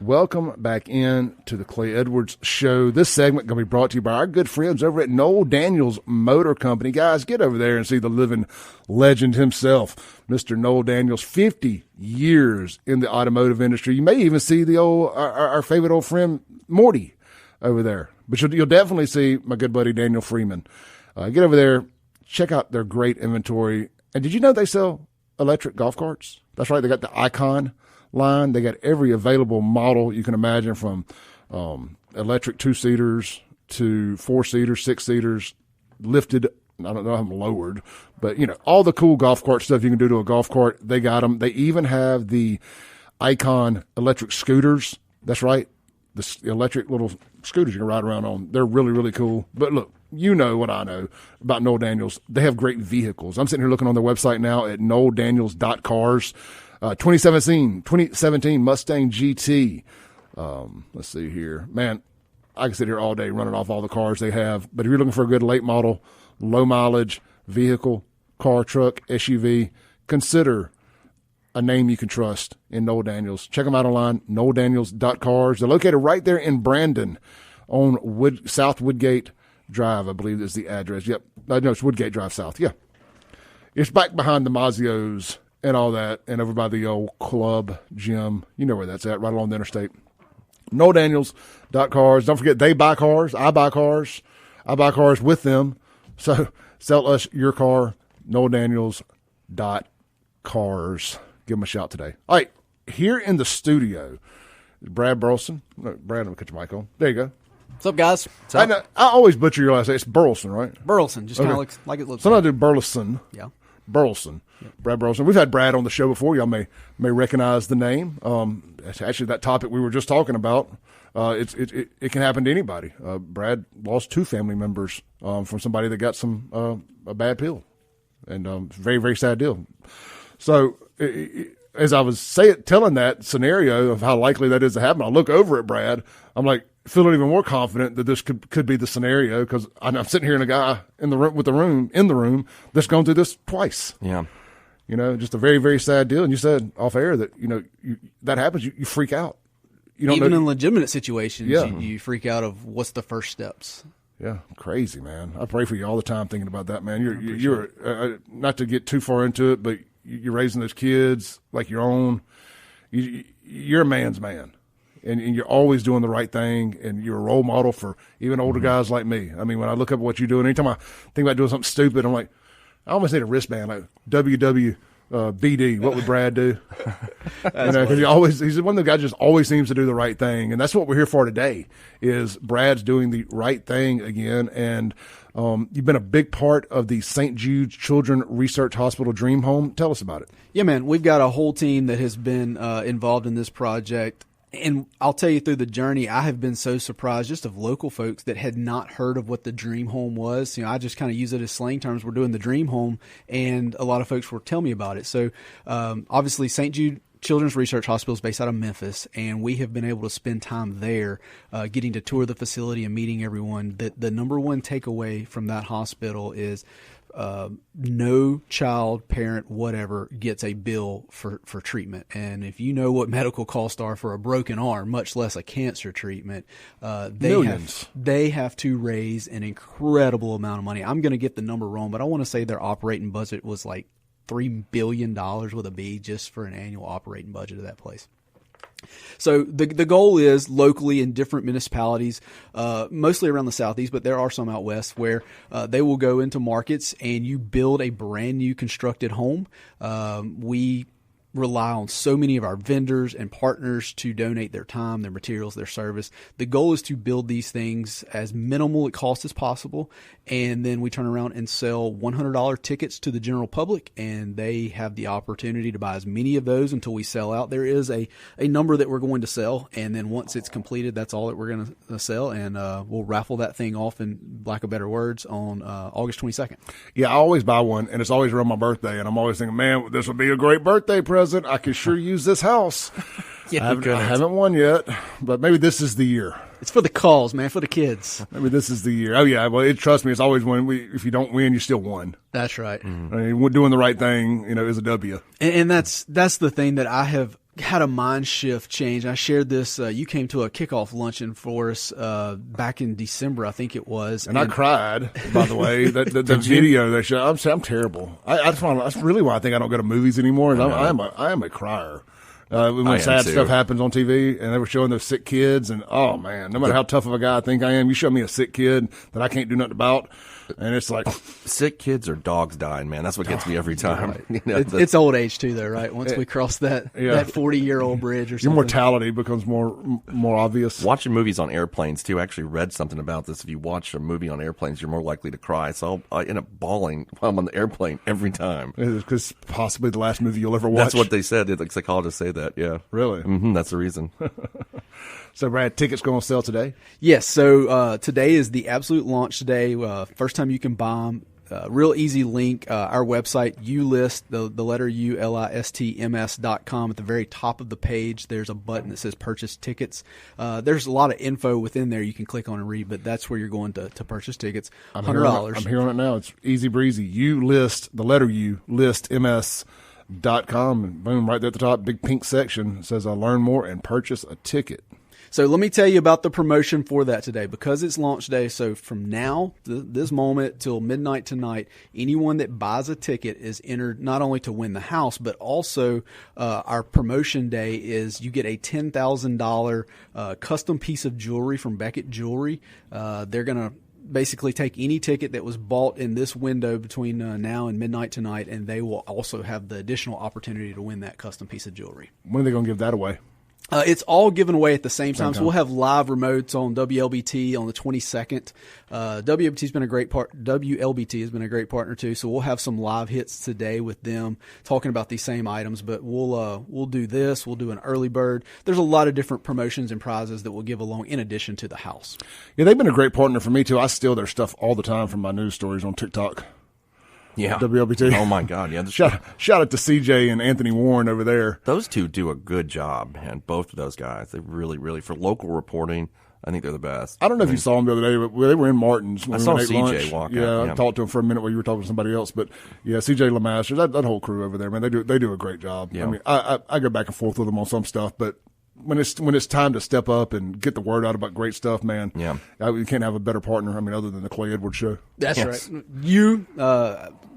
Speaker 1: Welcome back in to the Clay Edwards Show. This segment going to be brought to you by our good friends over at Noel Daniels Motor Company. Guys, get over there and see the living legend himself, Mr. Noel Daniels, 50 years in the automotive industry. You may even see the our favorite old friend Morty over there. But you'll definitely see my good buddy Daniel Freeman. Get over there, check out their great inventory. And did you know they sell electric golf carts? That's right, they got the Icon line. They got every available model you can imagine, from electric 2-seaters to 4-seaters, 6-seaters, lifted. I don't know, I'm lowered, but all the cool golf cart stuff you can do to a golf cart, they got them. They even have the Icon electric scooters. That's right, the electric little scooters you can ride around on. They're really, really cool. But look, what I know about Noel Daniels. They have great vehicles. I'm sitting here looking on their website now at noeldaniels.cars. 2017 Mustang GT. Let's see here. Man, I can sit here all day running off all the cars they have. But if you're looking for a good late model, low mileage vehicle, car, truck, SUV, consider a name you can trust in Noel Daniels. Check them out online, noeldaniels.cars. They're located right there in Brandon on South Woodgate Drive, I believe is the address. Yep. No, it's Woodgate Drive South. Yeah. It's back behind the Mazzios and all that, and over by the old club gym. You know where that's at, right along the interstate. NoelDaniels.cars. Don't forget, they buy cars. I buy cars. I buy cars with them. So sell us your car, NoelDaniels.cars. Give them a shout today. All right, here in the studio, Brad Burleson. No, Brad, let me cut your mic on. There you go.
Speaker 7: What's up, guys? What's up?
Speaker 1: I always butcher your last name. It's Burleson, right?
Speaker 7: Burleson. Just kind of looks like it looks.
Speaker 1: Sometimes I do Burleson.
Speaker 7: Yeah.
Speaker 1: Burleson. Yep. Brad Burleson. We've had Brad on the show before. Y'all may recognize the name. It's actually that topic we were just talking about. It can happen to anybody. Brad lost 2 family members from somebody that got a bad pill, and very, very sad deal. So as I was telling that scenario of how likely that is to happen, I look over at Brad. I'm like, feeling even more confident that this could be the scenario, because I'm sitting here and a guy in the room that's gone through this twice.
Speaker 2: Yeah.
Speaker 1: Just a very, very sad deal. And you said off air that, that happens, you freak out.
Speaker 7: You don't even in legitimate situations, you freak out of what's the first steps.
Speaker 1: Yeah, crazy, man. I pray for you all the time thinking about that, man. You're not to get too far into it, but you're raising those kids like your own. You're a man's man, and you're always doing the right thing, and you're a role model for even older guys like me. I mean, when I look up what you're doing, anytime I think about doing something stupid, I'm like, I almost need a wristband, like BD. What would Brad do? Because he's one of the guys just always seems to do the right thing, and that's what we're here for today. Is Brad's doing the right thing again, and you've been a big part of the St. Jude's Children's Research Hospital Dream Home. Tell us about it.
Speaker 7: Yeah, man, we've got a whole team that has been involved in this project. And I'll tell you, through the journey, I have been so surprised just of local folks that had not heard of what the Dream Home was. I just kind of use it as slang terms. We're doing the Dream Home, and a lot of folks will tell me about it. So obviously, St. Jude Children's Research Hospital is based out of Memphis, and we have been able to spend time there getting to tour the facility and meeting everyone. The number one takeaway from that hospital is no child, parent, whatever, gets a bill for treatment. And if you know what medical costs are for a broken arm, much less a cancer treatment, they have to raise an incredible amount of money. I'm going to get the number wrong, but I want to say their operating budget was like $3 billion with a B just for an annual operating budget of that place. So the goal is locally in different municipalities, mostly around the Southeast, but there are some out west where they will go into markets and you build a brand new constructed home. We rely on so many of our vendors and partners to donate their time, their materials, their service. The goal is to build these things as minimal at cost as possible, and then we turn around and sell $100 tickets to the general public, and they have the opportunity to buy as many of those until we sell out. There is a number that we're going to sell, and then once it's completed, that's all that we're going to sell, and we'll raffle that thing off, in lack of better words, on August 22nd.
Speaker 1: Yeah, I always buy one, and it's always around my birthday, and I'm always thinking, man, this would be a great birthday present. I could sure use this house.
Speaker 7: Yeah,
Speaker 1: I haven't won yet, but maybe this is the year.
Speaker 7: It's for the cause, man, for the kids.
Speaker 1: Maybe this is the year. Oh, yeah. Well, trust me, it's always when if you don't win, you still won.
Speaker 7: That's right.
Speaker 1: I mean, doing the right thing, is a W.
Speaker 7: And that's the thing that I have had a mind shift change. I shared this. You came to a kickoff luncheon for us back in December, I think it was.
Speaker 1: And I cried, by the way. The video they showed. I'm terrible. That's really why I think I don't go to movies anymore. I am a crier. When sad stuff happens on TV, and they were showing those sick kids, and oh man, no matter how tough of a guy I think I am, you show me a sick kid that I can't do nothing about, and it's like
Speaker 2: sick kids or dogs dying, man. That's what gets me every time.
Speaker 7: It's old age too, though, right? Once we cross that 40-year-old bridge or something,
Speaker 1: your mortality becomes more obvious.
Speaker 2: Watching movies on airplanes too. I actually read something about this. If you watch a movie on airplanes, you're more likely to cry. So I end up bawling while I'm on the airplane every time.
Speaker 1: Because possibly the last movie you'll ever watch.
Speaker 2: That's what they said. The psychologists say that. Yeah,
Speaker 1: really.
Speaker 2: That's the reason.
Speaker 1: So, Brad, tickets going to sell today?
Speaker 7: Yes. So today is the absolute launch day. First time you can buy them. Real easy link. Our website, ULIST, the letter ULISTMS.com. At the very top of the page, there's a button that says purchase tickets. There's a lot of info within there you can click on and read, but that's where you're going to purchase tickets. $100.
Speaker 1: I'm hearing it now. It's easy breezy. ULIST, the letter U, listms.com. And boom, right there at the top, big pink section says learn more and purchase a ticket.
Speaker 7: So let me tell you about the promotion for that today, because it's launch day. So from now, this moment till midnight tonight, anyone that buys a ticket is entered not only to win the house, but also our promotion day is you get a $10,000 custom piece of jewelry from Beckett Jewelry. They're going to basically take any ticket that was bought in this window between now and midnight tonight, and they will also have the additional opportunity to win that custom piece of jewelry.
Speaker 1: When are they going to give that away?
Speaker 7: It's all given away at the same time. So we'll have live remotes on WLBT on the 22nd. WLBT has been a great partner too. So we'll have some live hits today with them talking about these same items. But we'll do this. We'll do an early bird. There's a lot of different promotions and prizes that we'll give along in addition to the house.
Speaker 1: Yeah, they've been a great partner for me too. I steal their stuff all the time from my news stories on TikTok.
Speaker 2: Yeah.
Speaker 1: WLBT.
Speaker 2: Oh, my God. Yeah.
Speaker 1: Shout out to CJ and Anthony Warren over there.
Speaker 2: Those two do a good job, man. Both of those guys. They really, really, for local reporting, I think they're the best.
Speaker 1: I don't know if you saw them the other day, but they were in Martin's. When
Speaker 2: I saw CJ walk out.
Speaker 1: I talked to him for a minute while you were talking to somebody else. But, yeah, CJ LeMaster, that whole crew over there, man, they do a great job.
Speaker 2: Yeah.
Speaker 1: I mean, I go back and forth with them on some stuff, but when it's time to step up and get the word out about great stuff, man.
Speaker 2: Yeah.
Speaker 1: You can't have a better partner. I mean, other than the Clay Edwards Show.
Speaker 7: That's right.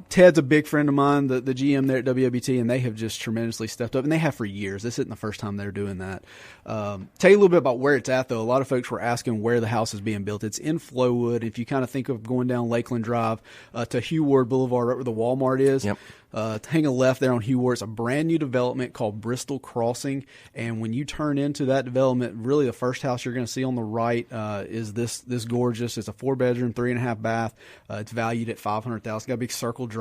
Speaker 7: Ted's a big friend of mine, the GM there at WWT, and they have just tremendously stepped up, and they have for years. This isn't the first time they're doing that. Tell you a little bit about where it's at, though. A lot of folks were asking where the house is being built. It's in Flowood. If you kind of think of going down Lakeland Drive to Hugh Ward Boulevard, right where the Walmart is, hang a left there on Hugh Ward. It's a brand new development called Bristol Crossing, and when you turn into that development, really the first house you're going to see on the right is this gorgeous. It's a 4-bedroom, 3.5 bath. It's valued at $500,000. Got a big circle drive,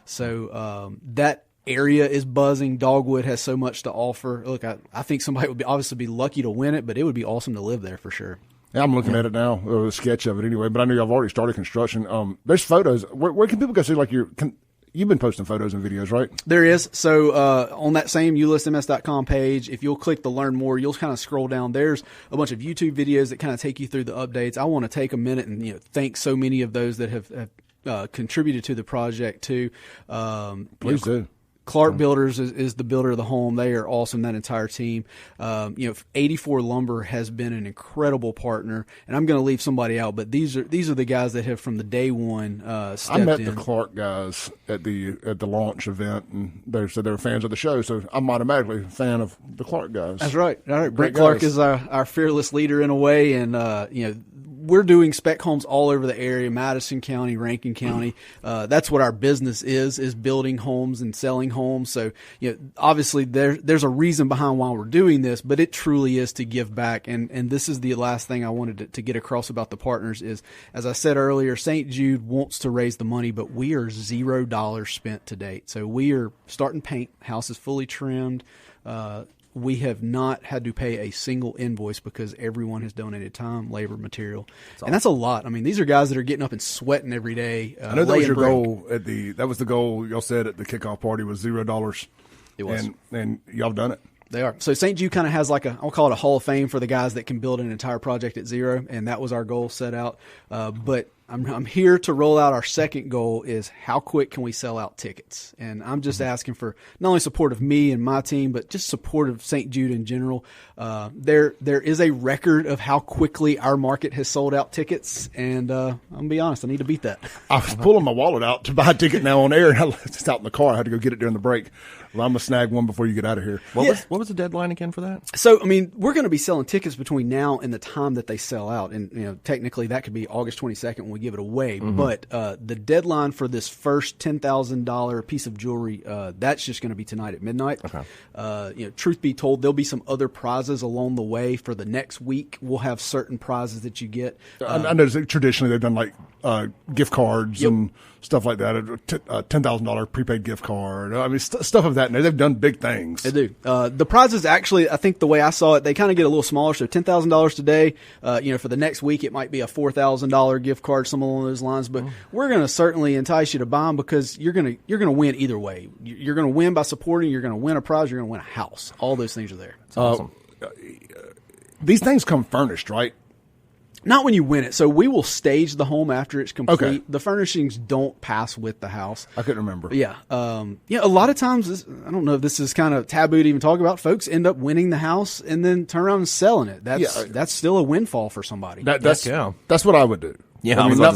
Speaker 7: so that area is buzzing. Dogwood has so much to offer. Look, I think somebody would obviously be lucky to win it, but it would be awesome to live there for sure.
Speaker 1: Yeah, I'm looking at it now, a sketch of it anyway. But I know y'all already started construction. There's photos. Where can people go see You've been posting photos and videos, right?
Speaker 7: There is. So on that same ulistms.com page, if you'll click the Learn More, you'll kind of scroll down. There's a bunch of YouTube videos that kind of take you through the updates. I want to take a minute and thank so many of those that have contributed to the project too.
Speaker 1: Please do.
Speaker 7: Clark Builders is the builder of the home. They are awesome, that entire team. 84 Lumber has been an incredible partner, and I'm going to leave somebody out, but these are the guys that have from the day one stepped in.
Speaker 1: I met the Clark guys at the launch event, and they said they were fans of the show, so I'm automatically a fan of the Clark guys.
Speaker 7: That's right. All right, Brent Clark is our fearless leader in a way, and we're doing spec homes all over the area, Madison County, Rankin County. That's what our business is building homes and selling homes. So, obviously there's a reason behind why we're doing this, but it truly is to give back. And this is the last thing I wanted to get across about the partners is, as I said earlier, St. Jude wants to raise the money, but we are $0 spent to date. So we are starting paint. House is fully trimmed. We have not had to pay a single invoice because everyone has donated time, labor, material. And that's a lot. I mean, these are guys that are getting up and sweating every day.
Speaker 1: I know that was your goal that was the goal y'all said at the kickoff party was $0.
Speaker 7: It was.
Speaker 1: And y'all done it.
Speaker 7: They are. So St. Jude kind of has I'll call it a Hall of Fame for the guys that can build an entire project at zero. And that was our goal set out. But I'm here to roll out our second goal is how quick can we sell out tickets? And I'm just asking for not only support of me and my team, but just support of St. Jude in general. There is a record of how quickly our market has sold out tickets. And I'm going to be honest, I need to beat that.
Speaker 1: I was pulling my wallet out to buy a ticket now on air, and it's out in the car. I had to go get it during the break. Well, I'm going to snag one before you get out of here.
Speaker 2: What was the deadline again for that?
Speaker 7: So, I mean, we're going to be selling tickets between now and the time that they sell out. And, technically that could be August 22nd when we give it away. Mm-hmm. But the deadline for this first $10,000 piece of jewelry, that's just going to be tonight at midnight. Okay. Truth be told, there'll be some other prizes along the way for the next week. We'll have certain prizes that you get.
Speaker 1: I know traditionally they've done gift cards and stuff like that, a $10,000 prepaid gift card. I mean, stuff of that. And they've done big things.
Speaker 7: They do. The prizes actually, I think the way I saw it, they kind of get a little smaller. So $10,000 today, for the next week, it might be a $4,000 gift card, something along those lines. But we're going to certainly entice you to buy them because you're going to win either way. You're going to win by supporting. You're going to win a prize. You're going to win a house. All those things are there.
Speaker 2: It's awesome.
Speaker 1: These things come furnished, right?
Speaker 7: Not when you win it. So we will stage the home after it's complete.
Speaker 1: Okay.
Speaker 7: The furnishings don't pass with the house.
Speaker 1: I couldn't remember.
Speaker 7: Yeah. A lot of times, I don't know if this is kind of taboo to even talk about, folks end up winning the house and then turn around and selling it. That's still a windfall for somebody.
Speaker 1: That's what I would do.
Speaker 2: Yeah,
Speaker 1: I mean, not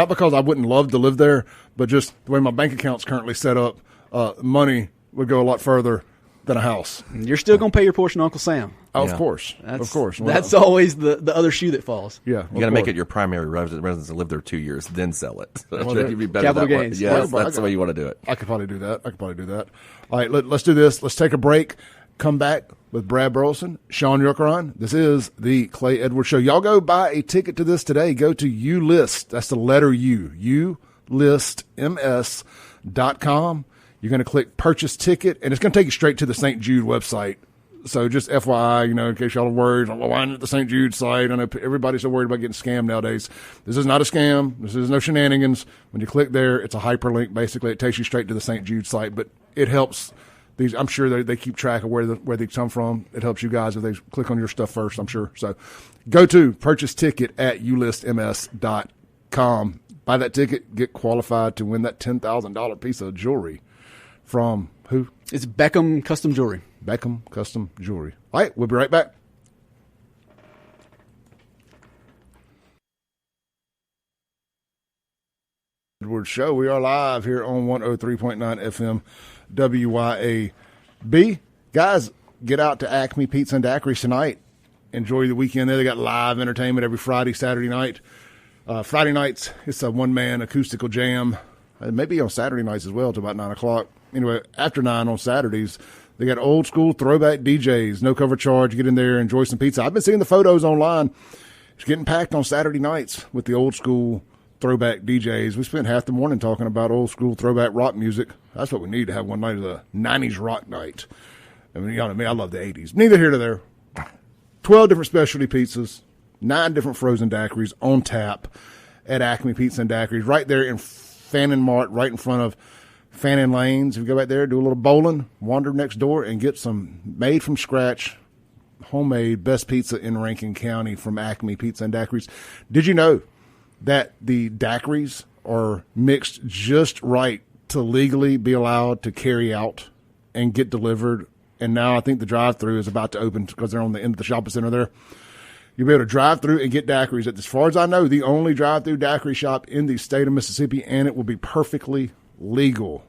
Speaker 1: because I wouldn't love to live there, but just the way my bank account's currently set up, money would go a lot further than a house.
Speaker 7: You're still going to pay your portion to Uncle Sam.
Speaker 1: Oh, of course.
Speaker 7: That's always the other shoe that falls.
Speaker 1: Yeah.
Speaker 2: You got to make it your primary residence and live there 2 years, then sell it. You'd be better
Speaker 7: capital
Speaker 2: that
Speaker 7: gains.
Speaker 2: way. Yeah, that's the way you want to do it.
Speaker 1: I could probably do that. All right, let's do this. Let's take a break. Come back with Brad Burleson, Shaun YURTKURAN. This is the Clay Edwards Show. Y'all go buy a ticket to this today. Go to UList. That's the letter U. UListms.com. You're going to click purchase ticket, and it's going to take you straight to the St. Jude website. So just FYI, in case y'all are worried, why isn't it the St. Jude site? I know everybody's so worried about getting scammed nowadays. This is not a scam. This is no shenanigans. When you click there, it's a hyperlink. Basically, it takes you straight to the St. Jude site, but it helps. I'm sure they keep track of where they come from. It helps you guys if they click on your stuff first, I'm sure. So go to purchase ticket at ulistms.com. Buy that ticket, get qualified to win that $10,000 piece of jewelry. From who?
Speaker 7: It's Beckham Custom Jewelry.
Speaker 1: Beckham Custom Jewelry. All right, we'll be right back. Edwards Show. We are live here on 103.9 FM WYAB. Guys, get out to Acme Pizza and Daiquiris tonight. Enjoy the weekend there. They got live entertainment every Friday, Saturday night. Friday nights, it's a one-man acoustical jam. Maybe on Saturday nights as well, to about 9 o'clock. Anyway, after 9 on Saturdays, they got old school throwback DJs, no cover charge. Get in there, enjoy some pizza. I've been seeing the photos online. It's getting packed on Saturday nights with the old school throwback DJs. We spent half the morning talking about old school throwback rock music. That's what we need to have one night of the 90s rock night. I mean, you know me, I love the 80s. Neither here nor there. 12 different specialty pizzas, 9 different frozen daiquiris on tap at Acme Pizza and Daiquiris, right there in Fannin Mart, right in front of Fannin Lanes. If you go back there, do a little bowling, wander next door, and get some made from scratch, homemade, best pizza in Rankin County from Acme Pizza and Daiquiris. Did you know that the daiquiris are mixed just right to legally be allowed to carry out and get delivered? And now I think the drive-thru is about to open because they're on the end of the shopping center there. You'll be able to drive through and get daiquiris at, as far as I know, the only drive-through daiquiri shop in the state of Mississippi, and it will be perfectly legal.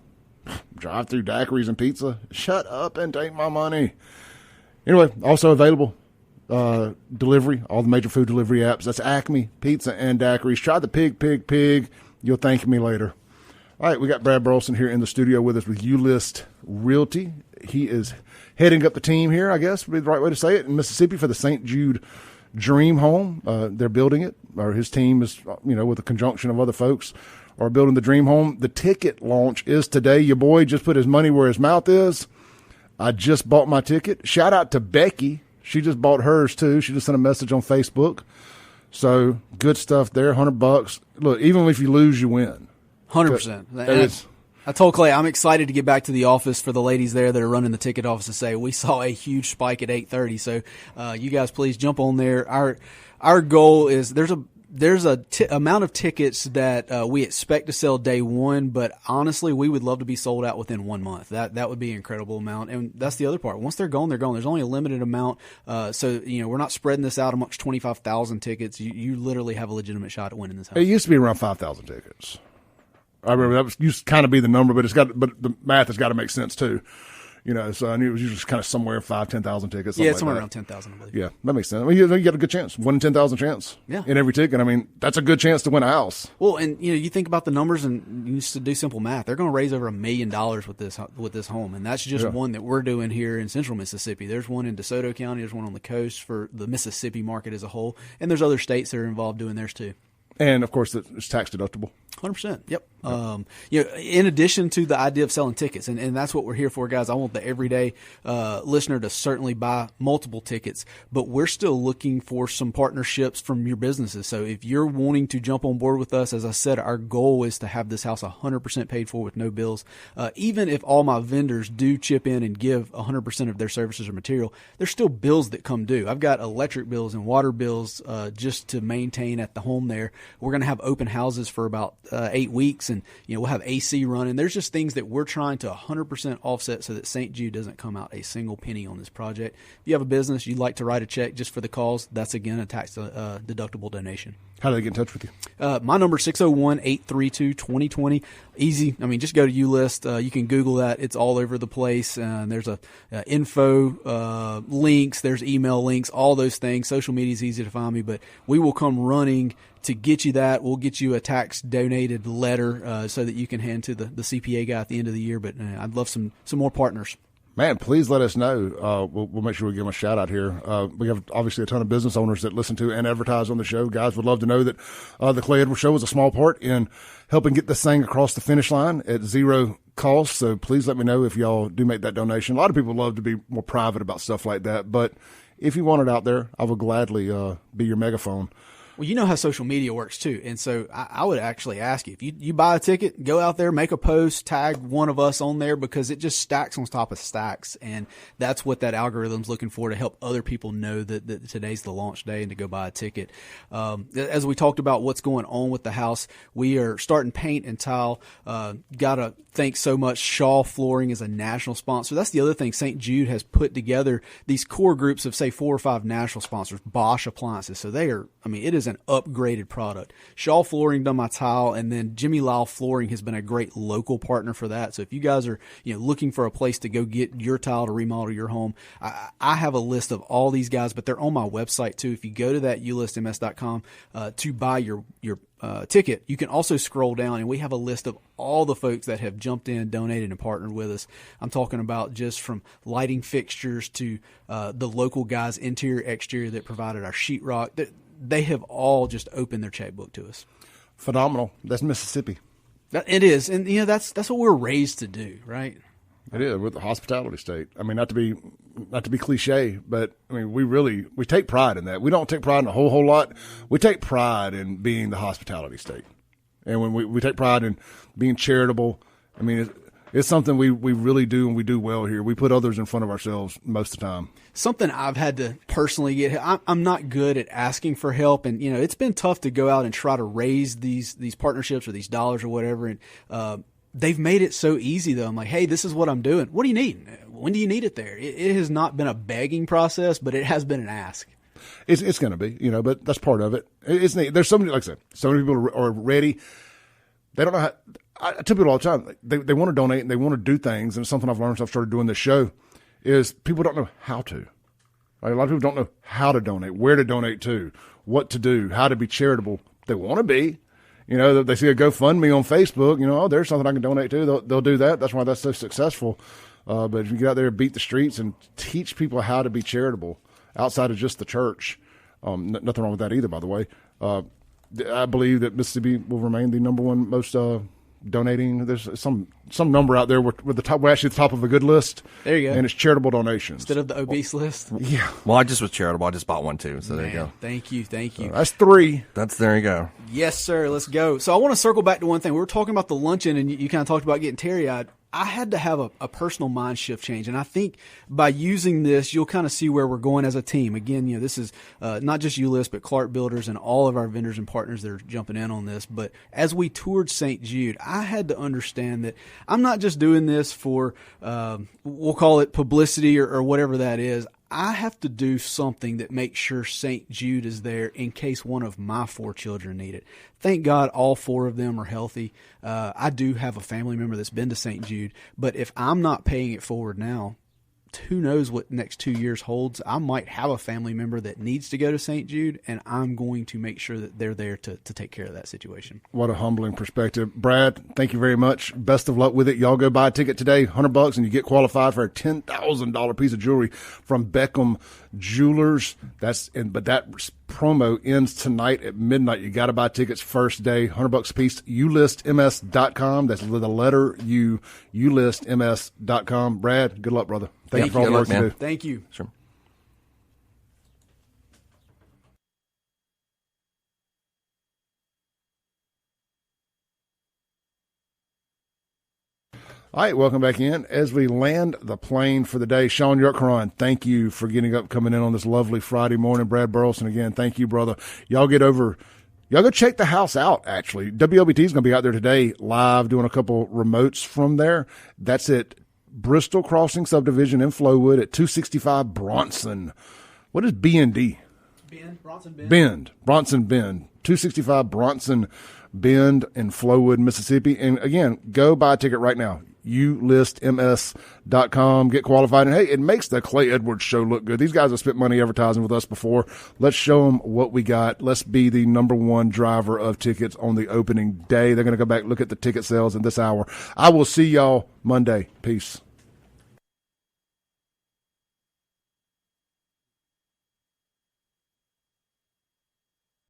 Speaker 1: Drive-through daiquiris and pizza? Shut up and take my money. Anyway, also available delivery, all the major food delivery apps. That's Acme Pizza and Daiquiris. Try the pig. You'll thank me later. All right, we got Brad Burleson here in the studio with us with U-List Realty. He is heading up the team here, I guess would be the right way to say it, in Mississippi for the St. Jude Dream Home. They're building it, or his team is, with a conjunction of other folks, are building the Dream Home. The ticket launch is today. Your boy just put his money where his mouth is. I just bought my ticket. Shout out to Becky. She just bought hers too. She just sent a message on Facebook. So good stuff there. $100. Look, even if you lose, you win.
Speaker 7: 100%. I told Clay I'm excited to get back to the office for the ladies there that are running the ticket office to say we saw a huge spike at 8:30. So you guys please jump on there. Our goal is there's a amount of tickets that we expect to sell day one, but honestly, we would love to be sold out within 1 month. That would be an incredible amount, and that's the other part. Once they're gone, they're gone. There's only a limited amount, so we're not spreading this out amongst 25,000 tickets. You literally have a legitimate shot at winning this house.
Speaker 1: It used to be around 5,000 tickets. I remember that used to kind of be the number, but the math has got to make sense too. So I knew it was usually kind of somewhere 5,000-10,000 tickets.
Speaker 7: Yeah, somewhere around 10,000, I believe.
Speaker 1: Yeah, that makes sense. I mean, you got a good chance, 1 in 10,000 chance.
Speaker 7: Yeah.
Speaker 1: In every ticket. I mean, that's a good chance to win a house.
Speaker 7: Well, and you think about the numbers, and you used to do simple math. They're going to raise over $1 million with this home, and that's just one that we're doing here in Central Mississippi. There's one in DeSoto County. There's one on the coast for the Mississippi market as a whole, and there's other states that are involved doing theirs too.
Speaker 1: And of course, it's tax deductible.
Speaker 7: 100%. Yep. In addition to the idea of selling tickets, and that's what we're here for, guys. I want the everyday listener to certainly buy multiple tickets, but we're still looking for some partnerships from your businesses. So if you're wanting to jump on board with us, as I said, our goal is to have this house 100% paid for with no bills. Even if all my vendors do chip in and give 100% of their services or material, there's still bills that come due. I've got electric bills and water bills just to maintain at the home there. We're going to have open houses for about 8 weeks, and we'll have AC running. There's just things that we're trying to 100% offset so that St. Jude doesn't come out a single penny on this project. If you have a business, you'd like to write a check just for the cause, that's again a tax deductible donation.
Speaker 1: How do they get in touch with you?
Speaker 7: My number is 601-832-2020. Easy. I mean, just go to UList. You can Google that. It's all over the place. There's info links. There's email links, all those things. Social media is easy to find me, but we will come running to get you that. We'll get you a tax donated letter so that you can hand to the CPA guy at the end of the year. But I'd love some more partners.
Speaker 1: Man, please let us know. We'll make sure we give them a shout out here. We have obviously a ton of business owners that listen to and advertise on the show. Guys would love to know that the Clay Edwards Show is a small part in helping get this thing across the finish line at zero cost. So please let me know if y'all do make that donation. A lot of people love to be more private about stuff like that, but if you want it out there, I will gladly be your megaphone
Speaker 7: Well, you know how social media works too. And so I would actually ask you, if you buy a ticket, go out there, make a post, tag one of us on there, because it just stacks on top of stacks. And that's what that algorithm's looking for, to help other people know that today's the launch day and to go buy a ticket. As we talked about what's going on with the house, we are starting paint and tile. Gotta thank so much. Shaw Flooring is a national sponsor. That's the other thing. St. Jude has put together these core groups of, say, 4 or 5 national sponsors. Bosch Appliances. So they are, it is an upgraded product. Shaw Flooring done my tile, and then Jimmy Lyle Flooring has been a great local partner for that. So if you guys are looking for a place to go get your tile to remodel your home, I have a list of all these guys, but they're on my website too. If you go to that ulistms.com to buy your ticket, you can also scroll down, and we have a list of all the folks that have jumped in, donated, and partnered with us. I'm talking about just from lighting fixtures to the local guys, interior, exterior, that provided our sheetrock. They have all just opened their checkbook to us.
Speaker 1: Phenomenal. That's Mississippi.
Speaker 7: It is, and that's what we're raised to do, right?
Speaker 1: It is. We're the hospitality state. Not to be cliche, but we take pride in that. We don't take pride in a whole lot. We take pride in being the hospitality state, and when we take pride in being charitable. It's something we really do, and we do well here. We put others in front of ourselves most of the time. Something
Speaker 7: I've had to personally get. I'm not good at asking for help, and it's been tough to go out and try to raise these partnerships or these dollars or whatever. And they've made it so easy, though. I'm like, hey, this is what I'm doing. What do you need? When do you need it there? It has not been a begging process, but it has been an ask.
Speaker 1: It's going to be, but that's part of it. It's neat. There's so many, like I said, so many people are ready. They don't know how. I tell people all the time, they want to donate and they want to do things, and it's something I've learned since I've started doing this show, is people don't know how to. Right? A lot of people don't know how to donate, where to donate to, what to do, how to be charitable. They want to be. They see a GoFundMe on Facebook, there's something I can donate to. They'll do that. That's why that's so successful. But if you get out there and beat the streets and teach people how to be charitable outside of just the church, nothing wrong with that either, by the way. I believe that Mississippi will remain the number one most donating. There's some number out there we're actually at the top of a good list.
Speaker 7: There you go.
Speaker 1: And it's charitable donations
Speaker 7: instead of the obese list.
Speaker 1: Yeah.
Speaker 2: Well, I just was charitable. I just bought one too. So there you go.
Speaker 7: Thank you.
Speaker 1: That's 3.
Speaker 2: There you go.
Speaker 7: Yes, sir. Let's go. So I want to circle back to one thing. We were talking about the luncheon, and you kind of talked about getting teary-eyed. I had to have a personal mind shift change. And I think by using this, you'll kind of see where we're going as a team. Again, this is not just ULIST, but Clark Builders and all of our vendors and partners that are jumping in on this. But as we toured St. Jude, I had to understand that I'm not just doing this for, we'll call it publicity or whatever that is. I have to do something that makes sure St. Jude is there in case one of my 4 children need it. Thank God all 4 of them are healthy. I do have a family member that's been to St. Jude, but if I'm not paying it forward now, who knows what next 2 years holds. I might have a family member that needs to go to St. Jude, and I'm going to make sure that they're there to take care of that situation.
Speaker 1: What a humbling perspective. Brad, thank you very much. Best of luck with it. Y'all go buy a ticket today, $100, and you get qualified for a $10,000 piece of jewelry from Beckham Jewelers. But that promo ends tonight at midnight. You got to buy tickets first day, $100 a piece. ulistms.com. That's the letter U, ulistms.com. Brad, good luck, brother. Thank you for all the work you do.
Speaker 7: Thank you.
Speaker 2: Sure.
Speaker 1: All right, welcome back in. As we land the plane for the day, Shaun YURTKURAN, thank you for getting up, coming in on this lovely Friday morning. Brad Burleson, again, thank you, brother. Y'all go check the house out, actually. WLBT is going to be out there today live doing a couple remotes from there. That's at Bristol Crossing Subdivision in Flowood at 265 Bronson. What is BND? Bronson Bend. 265 Bronson Bend in Flowood, Mississippi. And again, go buy a ticket right now. ulistms.com. Get qualified. And hey, it makes the Clay Edwards show look good. These guys have spent money advertising with us before. Let's show them what we got. Let's be the number one driver of tickets on the opening day. They're going to go back, look at the ticket sales in this hour. I will see y'all Monday. Peace.